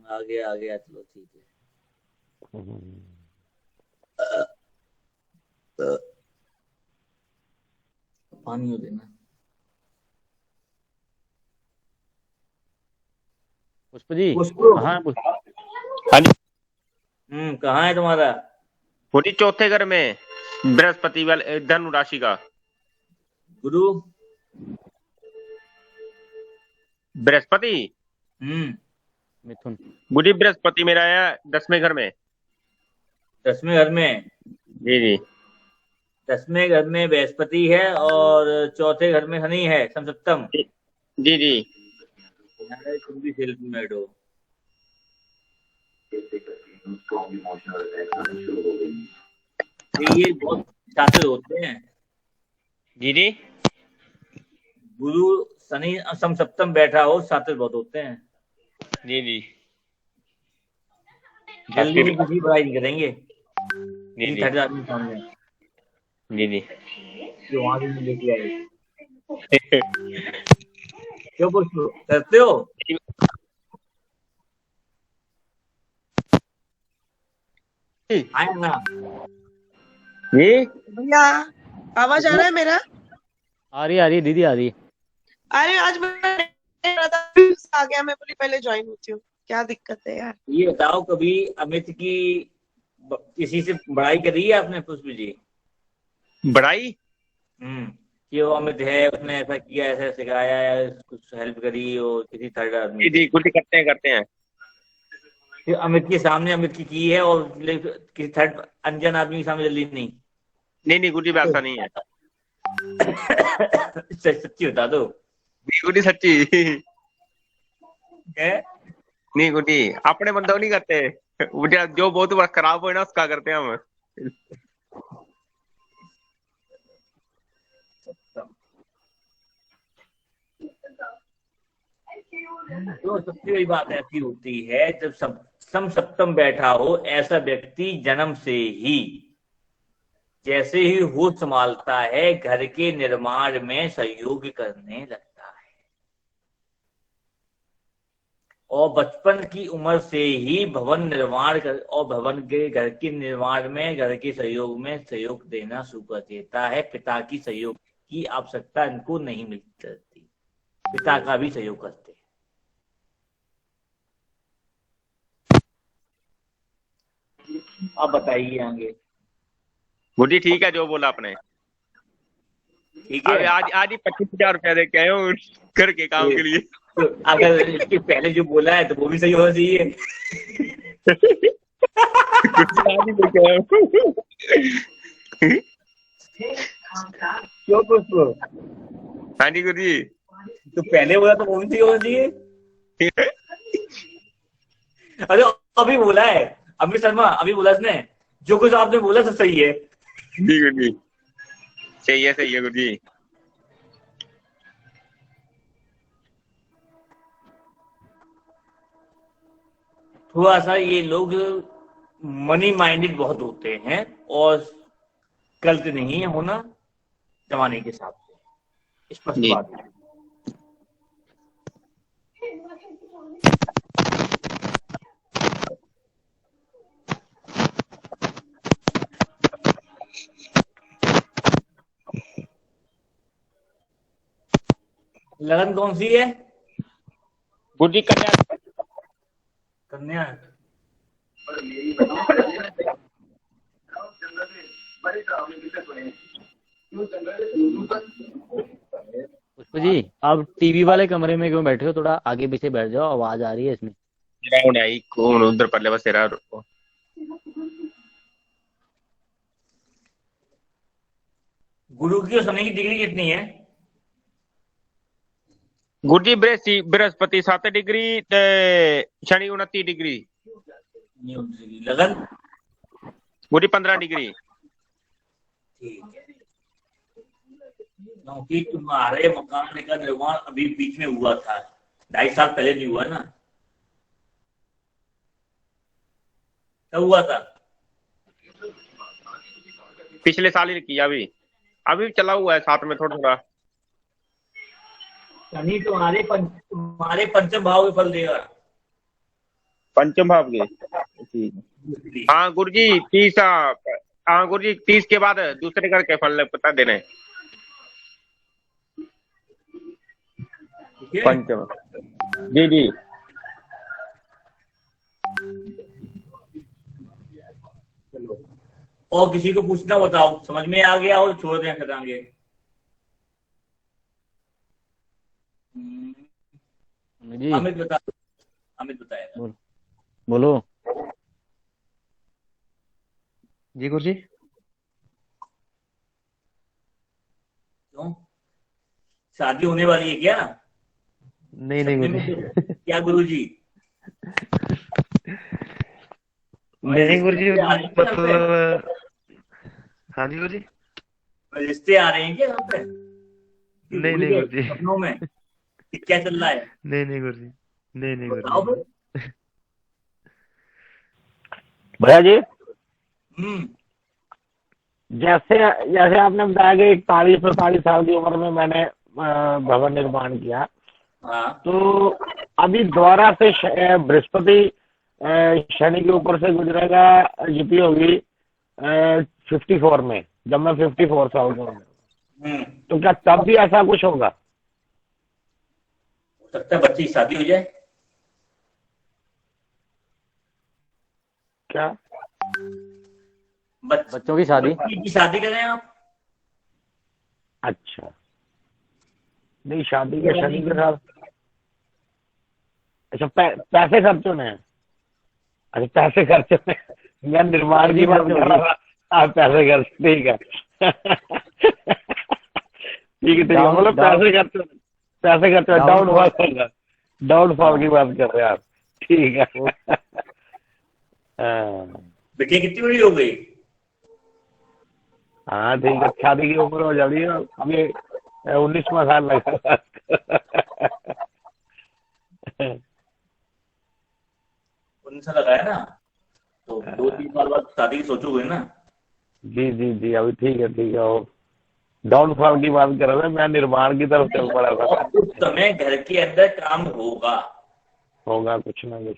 आ गया चलो ठीक है। पानी हो देना। पुष्प जी पुष्प। कहाँ है पुष्प? हाँ जी। कहाँ है तुम्हारा? पूरी चौथे घर में बृहस्पति वाले धनु राशि का। गुरु। बृहस्पति मिथुन। बुधि बृहस्पति मेरा है 10वें घर में। 10वें घर में? जी जी 10वें घर में बृहस्पति है और चौथे घर में शनि है, समसप्तम। जी जी तुम भी सेल्फ मेड हो। ये बहुत शातिर होते हैं। जी जी गुरु शनि समसप्तम बैठा हो, शातिर बहुत होते हैं। जी जी जल्दी में किसी बुराई नहीं करेंगे जी जी थर्ड आदमी सामने, जी जी जो वहां से लेके आए। क्यों कुछ करते हो? आए ना जी भैया आवाज आ रहा है मेरा? आ रही दीदी आ रही। अरे आज मैं आ गया, मैं बोली पहले ज्वाइन होती हूँ, क्या दिक्कत है यार? ये बताओ, कभी अमित की किसी से बड़ाई करी है आपने पुष्प जी? बड़ाई? कि वो अमित है, उसने ऐसा किया, ऐसा सिखाया या कुछ हेल्प करी हो किसी थर्ड आदमी? जी कुछ करते हैं। फिर अमित के सामने अमित की है और किसी थर्ड अनजान आदमी के सामने जल्दी नहीं गुड्डी वैसा नहीं है। सच्ची बता दो। गुड्डी सच्ची है? नहीं गुड्डी अपने बंदों नहीं करते, जो बहुत बार खराब हो ना उसका करते हैं हम। तो सबसे बड़ी बात ऐसी होती है, जब समसप्तम बैठा हो ऐसा व्यक्ति जन्म से ही जैसे ही होश संभालता है घर के निर्माण में सहयोग करने लगता है। और बचपन की उम्र से ही भवन निर्माण और भवन के घर के निर्माण में घर के सहयोग में सहयोग देना शुरू कर देता है। पिता की सहयोग की आवश्यकता इनको नहीं मिलती, पिता का भी सहयोग करते हैं। आप बताइए आगे। गुरुजी ठीक है जो बोला आपने। ठीक है, आज ही 25,000 रुपया दे के आए हो घर के काम के लिए। तो अगर इसके पहले जो बोला है तो वो भी सही होना चाहिए। क्यों दोस्तों? हाँ जी गुरुजी। तो पहले बोला तो वो भी सही होना चाहिए। अरे अभी बोला है अमित शर्मा, अभी बोला इसने, जो कुछ आपने बोला सब सही है। जी गुरुजी सही है गुरुजी। थोड़ा सा ये लोग मनी माइंडेड बहुत होते हैं और गलत नहीं है होना जमाने के हिसाब से, स्पष्ट बात है। लगन कौन सी है? गुरुजी कन्या। कन्या। पुष्प जी आप टीवी वाले कमरे में क्यों बैठे हो? थोड़ा आगे पीछे बैठ जाओ, आवाज आ रही है इसमें। कौन उधर पड़ले बस तेरा। गुरु की और शनि की डिग्री कितनी है? गुरुजी बृहस्पति 7 डिग्री शनि 29 डिग्री। लगन गुरुजी 15 डिग्री। ठीक है, क्योंकि तुम्हारे मकान का निर्माण अभी बीच में हुआ था, 2.5 साल पहले नहीं हुआ ना? कब हुआ था? पिछले साल ही किया, अभी चला हुआ है साथ में थोड़ा। शनि तुम्हारे पंचम भाव में फल देगा। पंचम भाव के। हाँ गुरुजी 30। हाँ गुरुजी 30 के बाद दूसरे घर के फल पता देने। पंचम। जी। चलो और किसी को पूछना बताओ, समझ में आ गया और छोड़ दें खतांगे। अमित बताएगा। बोलो। जी गुरुजी। क्यों शादी होने वाली है क्या? नहीं गुरुजी। क्या गुरुजी? नहीं गुरुजी मतलब। हाँ जी गुरुजी। रिश्ते आ रहे हैं क्या यहाँ पे? नहीं गुरुजी। सपनों में क्या चल रहा है? नहीं गुरुजी। नहीं गुरुजी। भैया जी जैसे आपने बताया कि 41-45 साल की उम्र में मैंने भवन निर्माण किया। हाँ। तो अभी दोबारा से बृहस्पति शनि के ऊपर से गुजरेगा, युति होगी 54 में, जब मैं 54 साल का हूँ। तो क्या तब भी ऐसा कुछ होगा? हो सकता है बच्ची की शादी हो जाए। क्या बच्चों की शादी करें आप? अच्छा नहीं, शादी के शनि के साथ। अच्छा पैसे खर्च होने हैं। अच्छा पैसे खर्च होने, मैं निर्माण की बात कर रहा था, आप पैसे खर्च। ठीक है ठीक है मतलब पैसे खर्च डाउनफॉल की बात कर रहे हैं आप। ठीक है बेटियां कितनी बड़ी हो गई? हाँ ठीक है, शादी की उम्र हो जा रही है अभी, 19वां साल लगा। 19 साल लगाया ना, तो 2-3 साल बाद शादी की सोचोगे ना? जी अभी ठीक है वो डाउनफॉल की बात कर रहे थे, मैं निर्माण की तरफ चल पड़ा था। उस समय घर के अंदर काम होगा, होगा कुछ ना कुछ।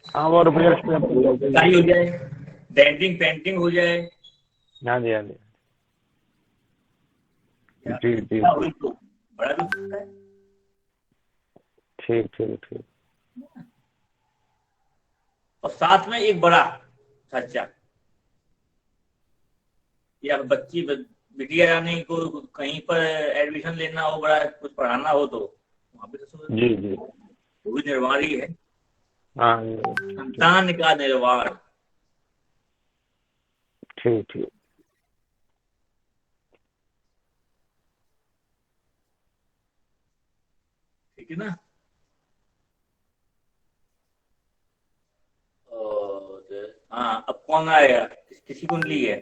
हाँ वो रिपेयर्स पे अपन लेते हैं। हो जाए, डेंटिंग पेंटिंग हो जाए। हाँ जी हाँ जी जी जी क्या हुई तो बड़ा भी सकता है। ठीक ठीक ठीक। और साथ में एक बड़ा खर्चा, या बच्ची बिटिया रानी को कहीं पर एडमिशन लेना हो, बड़ा कुछ पढ़ाना हो, तो वहां पे तो जी जी वो भी निर्माण ही है। हाँ जी संतान का निर्माण। ठीक ठीक। ठीक है ना। और हाँ, अब कौन आएगा, किसी कुंडली है?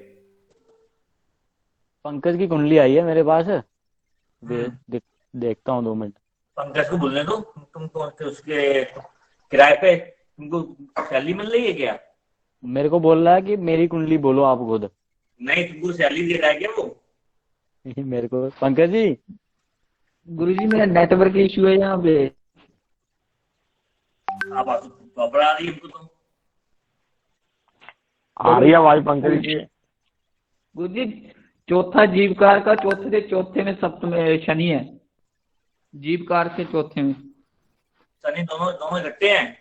पंकज की कुंडली आई है मेरे पास। देखता हूँ 2 मिनट। पंकज को बोलने दो। तुम कौन से उसके किराए पे, तुमको सैलरी मिल रही है क्या? मेरे को बोल रहा है कि मेरी कुंडली बोलो आप खुद। नहीं, तुमको सैलरी दे रहा है क्या वो? मेरे को पंकज जी। गुरुजी मेरा नेटवर्क इशू है यहाँ पे। आवाज प्रॉपर आ रही है हमको तो। आ रही है आवाज पंकज जी। गुरुजी चौथा जीवकार का चौथे से चौथे में सप्तम शनि है। जीवकार से चौथे में शनि दोनों दोनों इकट्ठे हैं?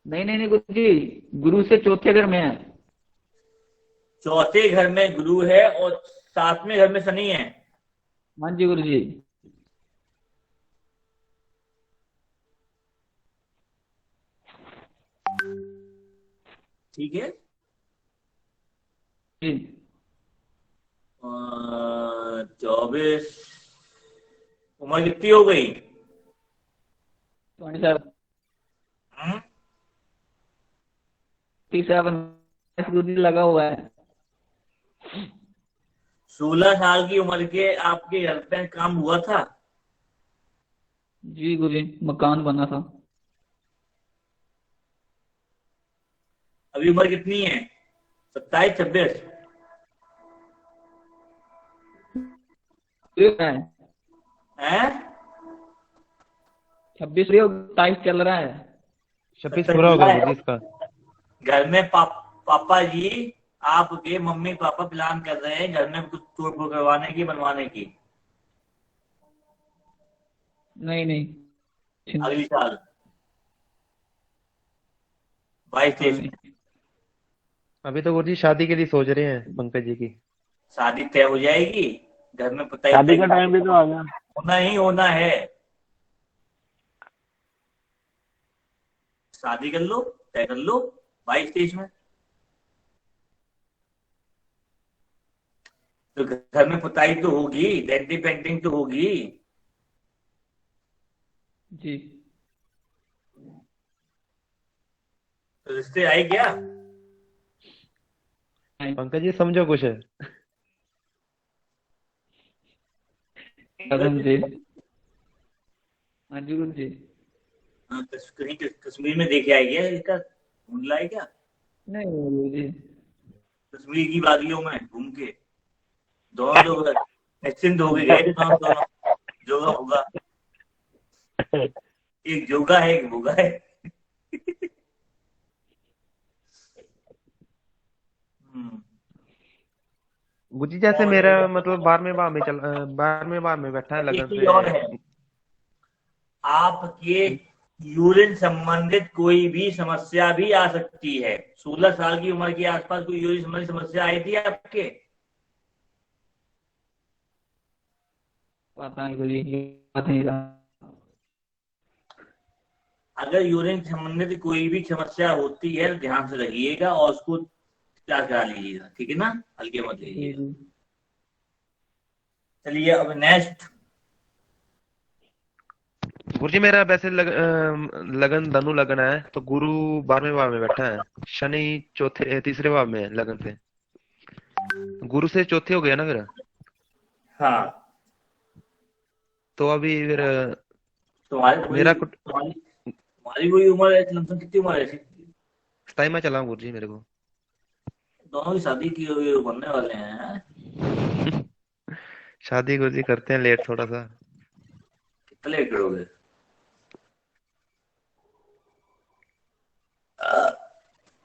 नहीं गुरुजी, गुरु से चौथे घर में है। चौथे घर में गुरु है और 7वें घर में शनि है। हाँ जी गुरुजी। ठीक है। जी 24। उम्र कितनी हो गई? 27 हम्म? 37 गुरुजी लगा हुआ है। 16 साल की उम्र के आपके घर पे काम हुआ था? जी गुरुजी मकान बना था। अभी उम्र कितनी है? 27 26? हैं? 26 27 चल रहा है। 26 पूरा होगा गुरुजी इसका। घर में पापा जी, आपके मम्मी पापा प्लान कर रहे हैं घर में कुछ तोड़ फोड़ करवाने की, बनवाने की? नहीं अगली साल 22-23 में? अभी तो गुरुजी शादी के लिए सोच रहे हैं पंकज जी की। शादी तय हो जाएगी, घर में पता शादी का टाइम भी तो आ गया। होना ही होना है। शादी कर लो, तय कर लो 22-23 में। तो घर में पुताई तो होगी, डेंटिंग पेंटिंग तो होगी जी। तो रिश्ते आए क्या? पंकज जी समझो कुछ है। कदम से। हाँ जी गुरुजी। कहीं कश्मीर में देखे आए क्या इसका? ढूंढ लाए क्या? नहीं गुरुजी। कश्मीर की वादियों में घूम के दोनों लोग निश्चिंत हो गए थे, दोनों जोगा होगा। एक जोगा है, एक भोगा है। गुरुजी जैसे मेरा मतलब 12वें भाव में बैठा है लगन एक और है, से। आपके यूरिन संबंधित कोई भी समस्या भी आ सकती है। 16 साल की उम्र के आसपास कोई यूरिन संबंधित समस्या आई थी आपके? पता नहीं गुरुजी, याद नहीं रहा। अगर यूरिन संबंधित कोई भी समस्या होती है तो ध्यान से रखिएगा और उसको इलाज करा लीजिएगा, ठीक है ना, हल्के मत लीजिएगा। चलिए अब नेक्स्ट। गुरुजी मेरा वैसे लगन धनु लगन है, तो गुरु 12वें भाव में बैठा है, शनि तीसरे भाव में है लगन से। गुरु से चौथे हो गया ना फिर। हाँ तो अभी फिर तुम्हारी कोई उम्र है, लमसम कितनी उम्र है? 27 में चला हूँ गुरुजी मेरे को। दोनों की शादी की हुई बनने वाले हैं। शादी गुरुजी करते हैं लेट थोड़ा सा। कितना लेट करोगे?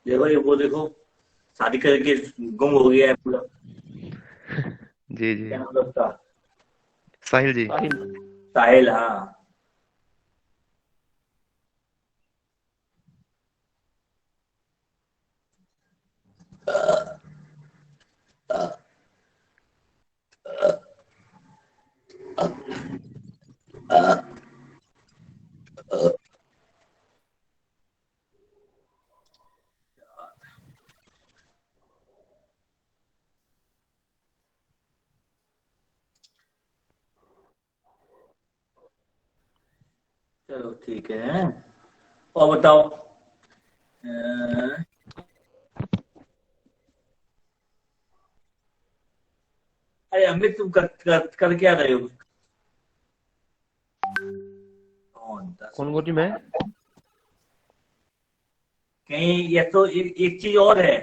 देखो ये वो देखो शादी करके गुम हो गया है पूरा। जी जी। क्या नाम है उसका? साहिल जी। साहिल, हाँ। चलो ठीक है, और बताओ। अरे अमित, तुम कर क्या रहे हो? कौन गुरुजी? मैं कहीं ये तो एक चीज और है,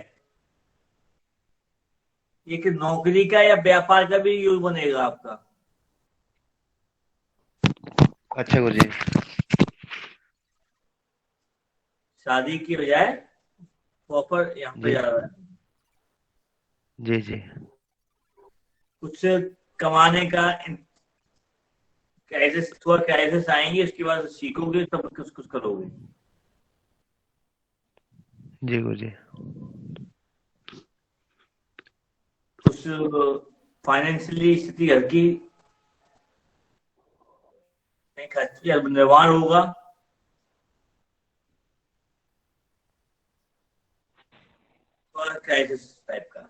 एक नौकरी का या व्यापार का भी यूज बनेगा आपका। अच्छा गुरुजी। शादी की बजाय प्रॉपर यहाँ पे जी जा रहा है, जी जी। कुछ कमाने का कैसे, थोड़ा कैसे आएंगे, उसके बाद सीखोगे तब कुछ कुछ करोगे। जी गुरुजी। कुछ फाइनेंशियली स्थिति घर की नहीं, खर्च निर्वाण होगा, और क्राइसिस टाइप का।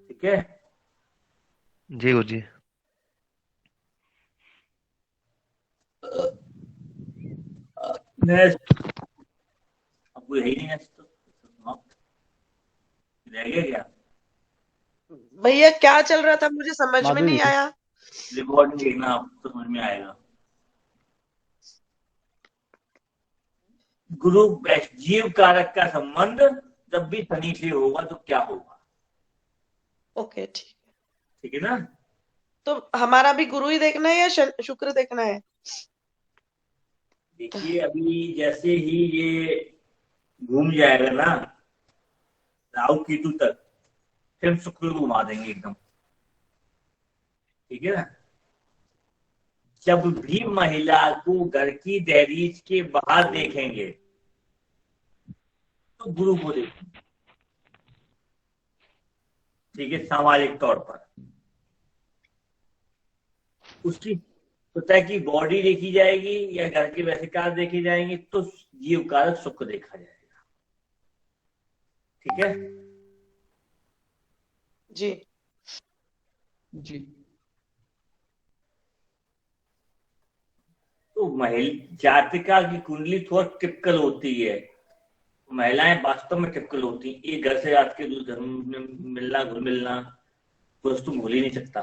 ठीक है। जी गुरुजी। नेक्स्ट, अब कोई है ही नहीं नेक्स्ट, तो रह गया क्या? भैया क्या चल रहा था मुझे समझ में माधुरी नहीं जी। आया। रिकॉर्ड देखना, आप तो समझ में आएगा। गुरु जीव कारक का संबंध जब भी शनि से होगा तो क्या होगा? ओके ठीक, ठीक है ना। तो हमारा भी गुरु ही देखना है या शुक्र देखना है? देखिए अभी जैसे ही ये घूम जाएगा ना राहु केतु तक, फिर शुक्र को घुमा देंगे एकदम। ठीक है ना। जब भी महिला को घर की दहलीज के बाहर देखेंगे तो गुरु को देखेंगे। ठीक है, सामाजिक तौर पर उसकी पिता की बॉडी देखी जाएगी या घर के वैसे कार्य देखे जाएंगे तो जीव कारक शुक्र देखा जाएगा। ठीक है जी जी। तो महिला जातिका की कुंडली थोड़ा टिपिकल होती है, महिलाएं वास्तव में टिपिकल होती हैं। एक घर से रात के दूसरे घर में मिलना, घुल मिलना, कुछ तुम भूल ही नहीं सकता,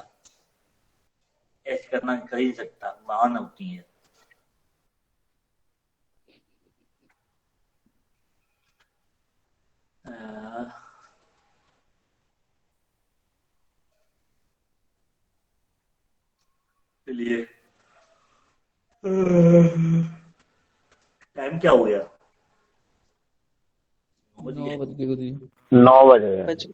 ऐसे करना कर ही नहीं सकता, महान होती है। चलिए, टाइम क्या हो गया? 9 बज गए गुरुजी। 9 बजे। बच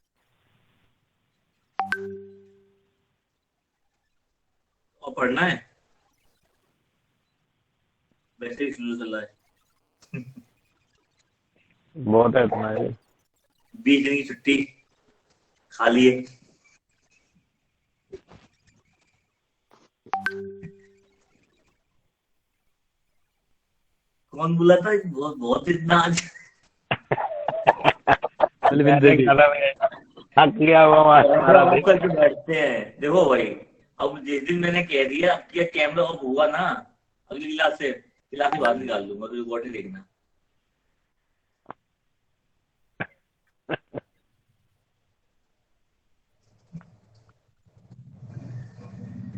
और पढ़ना है, वैसे ही स्लो चल रहा है। बहुत है इतना ही। 20 दिन की छुट्टी खाली है। कौन बोला था बहुत बहुत इतना आज? थक गया हुआ करके बैठते हैं। देखो भाई, अब जिस दिन मैंने कह दिया कि कैमरा ऑफ हुआ ना, अगली क्लास से बाहर निकाल दूंगा, तो रिकॉर्ड ही देखना।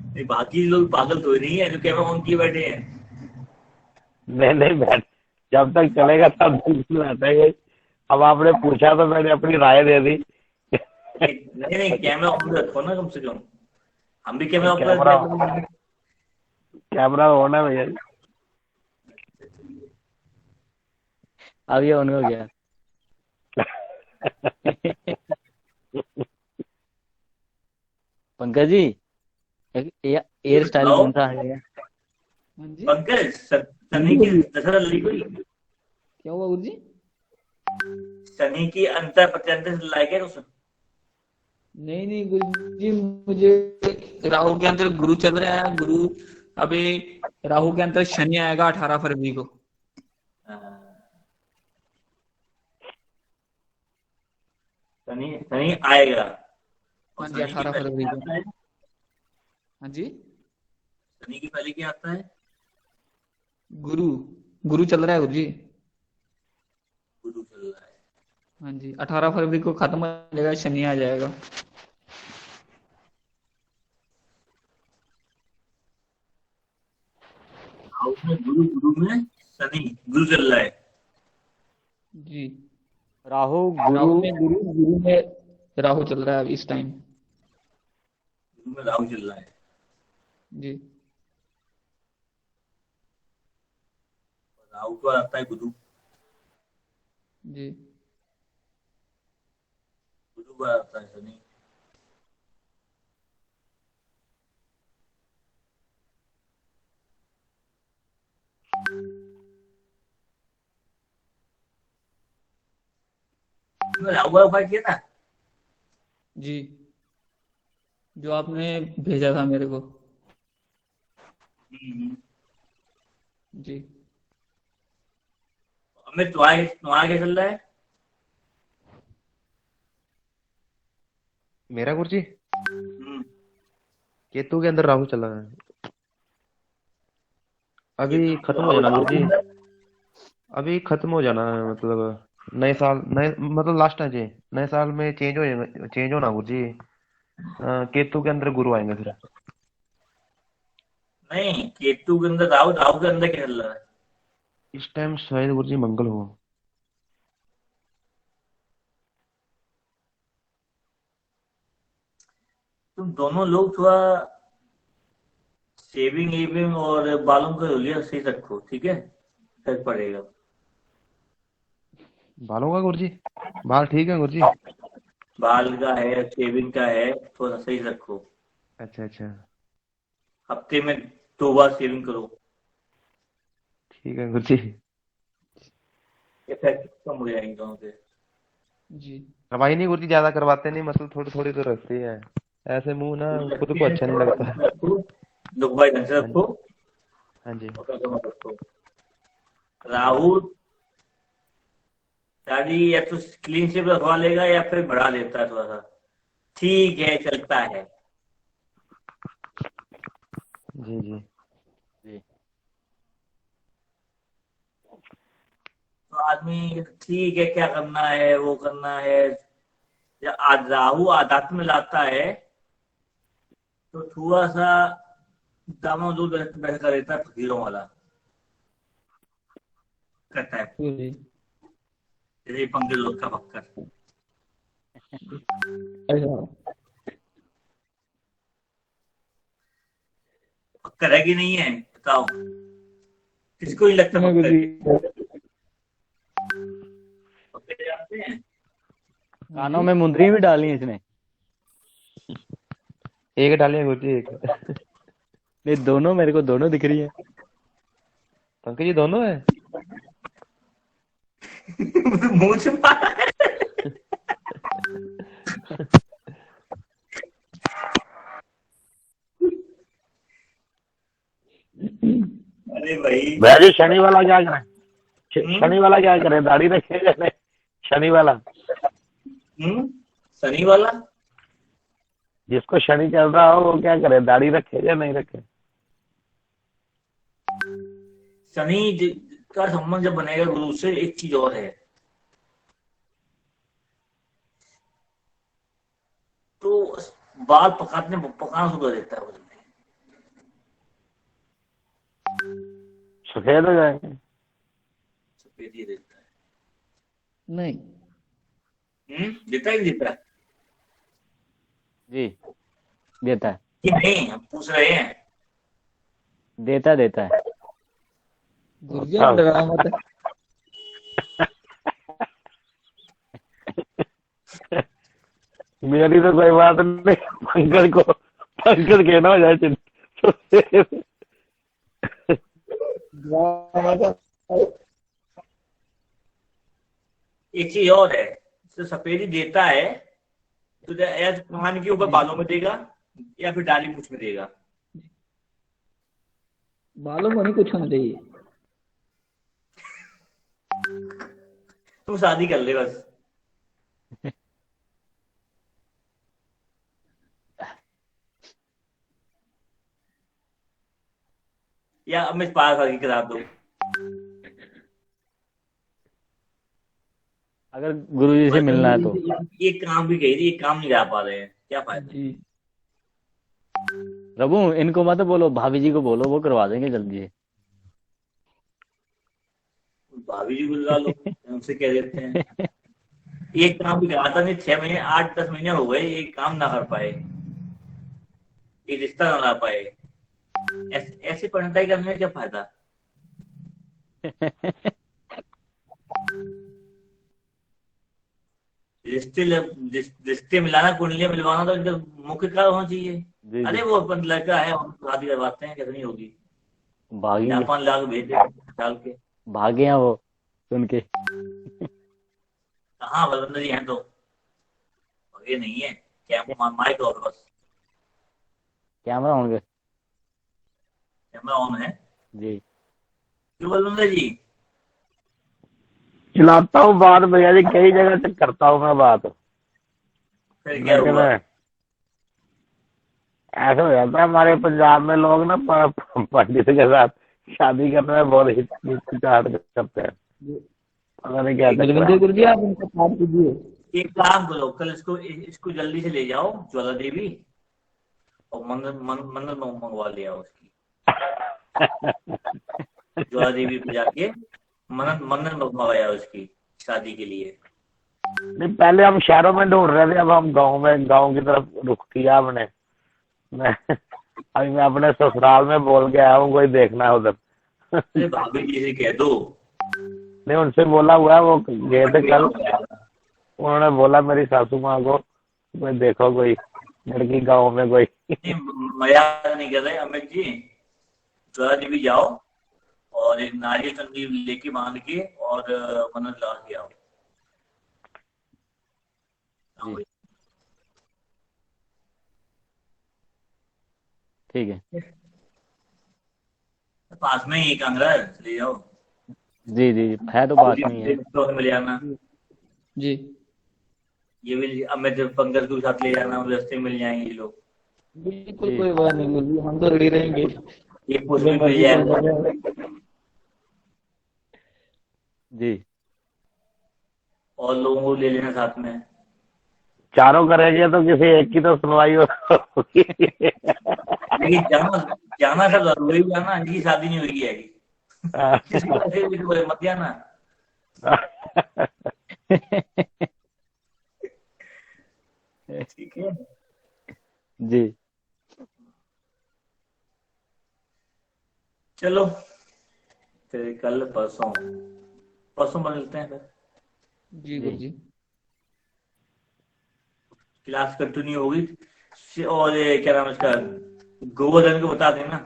नहीं, बाकी लोग पागल तो नहीं है जो कैमरा ऑन किए बैठे हैं। नहीं बैठ, जब तक चलेगा तब बिल्कुल बैठेंगे। अब आपने पूछा तो मैंने अपनी राय दे दी। नहीं, कैमरा ऑन रखो ना कम से कम, हम भी कैमरा ऑन कैमरा होना भैया। अब ये ऑन हो गया। पंकज जी, हेयर स्टाइल बताओ। कौन सा है? हाँ जी, पंकज, सनी की दशहरा लड़ी कोई? क्या हुआ गुरु जी? शनि की अंतर प्रत्यंतर से लायक है कुछ? नहीं नहीं गुरु जी, मुझे राहु के अंदर गुरु चल रहा है। गुरु अभी राहु के अंदर शनि आएगा 18 फरवरी को। शनि शनि आएगा। और हाँ जी, शनि की 18 पहले फरवरी क्या को। आता है? हाँ जी, शनि की पहले क्या आता है? गुरु गुरु चल रहा है गुरु जी। गुरु चल रहा है। हाँ जी, 18 फरवरी को खत्म हो जाएगा, शनि आ जाएगा। राहु में गुरु, गुरु में शनि, गुरु चल रहा है। जी, राहु राहु गुरु, में गुरु, गुरु में राहु चल रहा है इस टाइम। गुरु में राहु चल रहा है। जी, राहु को आता है गुरु, जी, गुरु को आता है शनि। राहु का उपाय किया था? जी, जो आपने भेजा था मेरे को। जी, हमें तुम्हारे तुम्हारा क्या चल रहा है? मेरा गुरु जी हम्म, केतु के अंदर राहु चला है। अभी केतु खत्म हो जाना राहु गुरु के जी, अंदर? अभी खत्म हो जाना है, मतलब नए साल, नए मतलब लास्ट है जी, नए साल में चेंज होना गुरु जी। केतु के अंदर गुरु आएंगे फिर। नहीं, केतु के अंदर राहु, राहु के अंदर क्या चल रहा है? इस टाइम शायद गुरु जी मंगल हो। तुम दोनों लोग थोड़ा शेविंग एविंग और बालों का हुलिया सही रखो, ठीक है? फर्क पड़ेगा। बालों का गुरु जी, बाल ठीक है गुरु जी। बाल का है, शेविंग का है, थोड़ा सही रखो। अच्छा अच्छा, हफ्ते में 2 बार शेविंग करो, ठीक है गुरु जी। इफेक्ट कम हो जाएंगे दोनों के। जी, करवाई नहीं गुरु जी, ज्यादा करवाते नहीं, मतलब थोड़ी थोड़ी तो रखती है। ऐसे मुंह ना खुद को अच्छा नहीं लगता। रखो, लुकवाई ढंग से रखो, हाँ जी, और कम रखो। राहु दाढ़ी या तो क्लीन शेव रखवा लेगा या फिर बढ़ा देता है थोड़ा सा, ठीक है, चलता है। जी जी। तो आदमी ठीक है, क्या करना है वो करना है। जब राहु आध्यात्म में लाता है तो थोड़ा सा दामों दूर बैठ कर रहता है, फकीरों वाला करता है, जी, जैसे पंकज लोग का फक्कर। ऐसा। फक्कर है कि नहीं है बताओ, किसको नहीं लगता हाँ फक्कर गुरु है? जी, फक्कर जानते हैं? कानों में मुंदरी भी डाली है इसने। एक डालिए गुरु जी, एक। नहीं, दोनों, मेरे को दोनों दिख रही है। पंकज जी दोनों है। मुंह से मारा है। अरे भाई, भैया जी शनि वाला क्या करे? शनि वाला क्या करे? दाढ़ी रखे या नहीं? शनि वाला, शनि वाला जिसको शनि चल रहा हो वो क्या करे? दाढ़ी रखे या नहीं रखे? का संबंध जब बनेगा गुरु से, एक चीज और है, तो बाल पकाना शुरू कर देता है वो जल्दी, सफेद हो जाएंगे। सफेद ही देता है। नहीं, देता है कि देता है? जी, देता है, कि नहीं, हम पूछ रहे हैं। देता है। गुरु जी आप डरा मत। मेरी तो कोई बात नहीं, पंकज कहना हो जाए एक चीज और है, तो सफेदी देता है तो या कान के ऊपर बालों में देगा या फिर डाली मूछ में देगा। बालों में नहीं कुछ होना चाहिए। तू शादी कर ले बस। या अब मैं पास आगे करा दूं। अगर गुरुजी से मिलना है तो ये काम भी कही थी, ये काम नहीं करा पा रहे हैं, क्या फायदा। प्रभु इनको मत बोलो, भाभी जी को बोलो, वो करवा देंगे जल्दी से। भाभी जी को लगा लो, उनसे कह देते हैं। ये काम भी कराता नहीं, 6 महीने 8-10 महीने हो गए ये काम ना कर पाए, ये रिश्ता ना ला पाए। ऐसे पढ़ाई करने में क्या फायदा। रिश्ते मिलाना, कुंडलियां मिलवाना तो इनका मुख्य कार्य होना चाहिए। अरे वो अपन लड़का है, शादी करवाते हैं, कितनी होगी, 4-5 लाख भेज दे डाल के। भागे हैं वो सुन के। हाँ बलवंत जी हैं तो ये नहीं है क्या, माइक और बस कैमरा होंगे, कैमरा ऑन है जी। क्यों बलवंत जी। चलाता हूँ बात भैया जी, कई जगह तक करता हूँ मैं बात। फिर क्या हुआ। ऐसा हो जाता है हमारे पंजाब में लोग ना पंडित के साथ शादी करने में बहुत हिचकिचाहट करते हैं, पता नहीं क्या गुरु जी आप उनका साथ कीजिए। एक काम करो, कल इसको जल्दी से ले जाओ ज्वाला देवी और मन्नत मंगवा ले आओ उसकी। ज्वाला देवी पे जाके मन्नत मंगवाया उसकी शादी के लिए। नहीं पहले हम शहरों में ढूंढ रहे थे, अब हम गाँव की तरफ रुख किया हमने। अभी मैं अपने ससुराल में बोल के आया हूँ, कोई देखना है उधर। अरे भाभी जी से कह दो। नहीं उनसे बोला हुआ है, वो गए थे कल, उन्होंने बोला मेरी सासू माँ को कोई देखो, कोई लड़की गाँव में कोई। मजाक नहीं कर रहे अमित जी। ज्वाला देवी जाओ और एक नारियल चुनरी लेके बांध के और मन्नत ला के आओ। ठीक है, पास में ही कांगड़ा ले जाओ। जी जी है तो पास में ही है। तो मिल जाना जी। ये भी अमित पंकज को साथ ले जाना, रास्ते मिल जाएंगे ये लोग। बिल्कुल कोई बात नहीं गुरु जी, हम तो रेडी रहेंगे। ये पुष्प मिल जाएगा जी। और लोगों को ले लेना साथ में। चारों करेंगे तो किसी एक की तो सुनवाई होगी। लेकिन जाना सब जरूरी, जाना इनकी शादी नहीं हुई है मत जाना। ठीक है जी। चलो फिर कल परसों मिलते हैं फिर। जी गुरु जी। क्लास कंटिन्यू होगी। और क्या नाम है इसका, गोवर्धन को बता देना।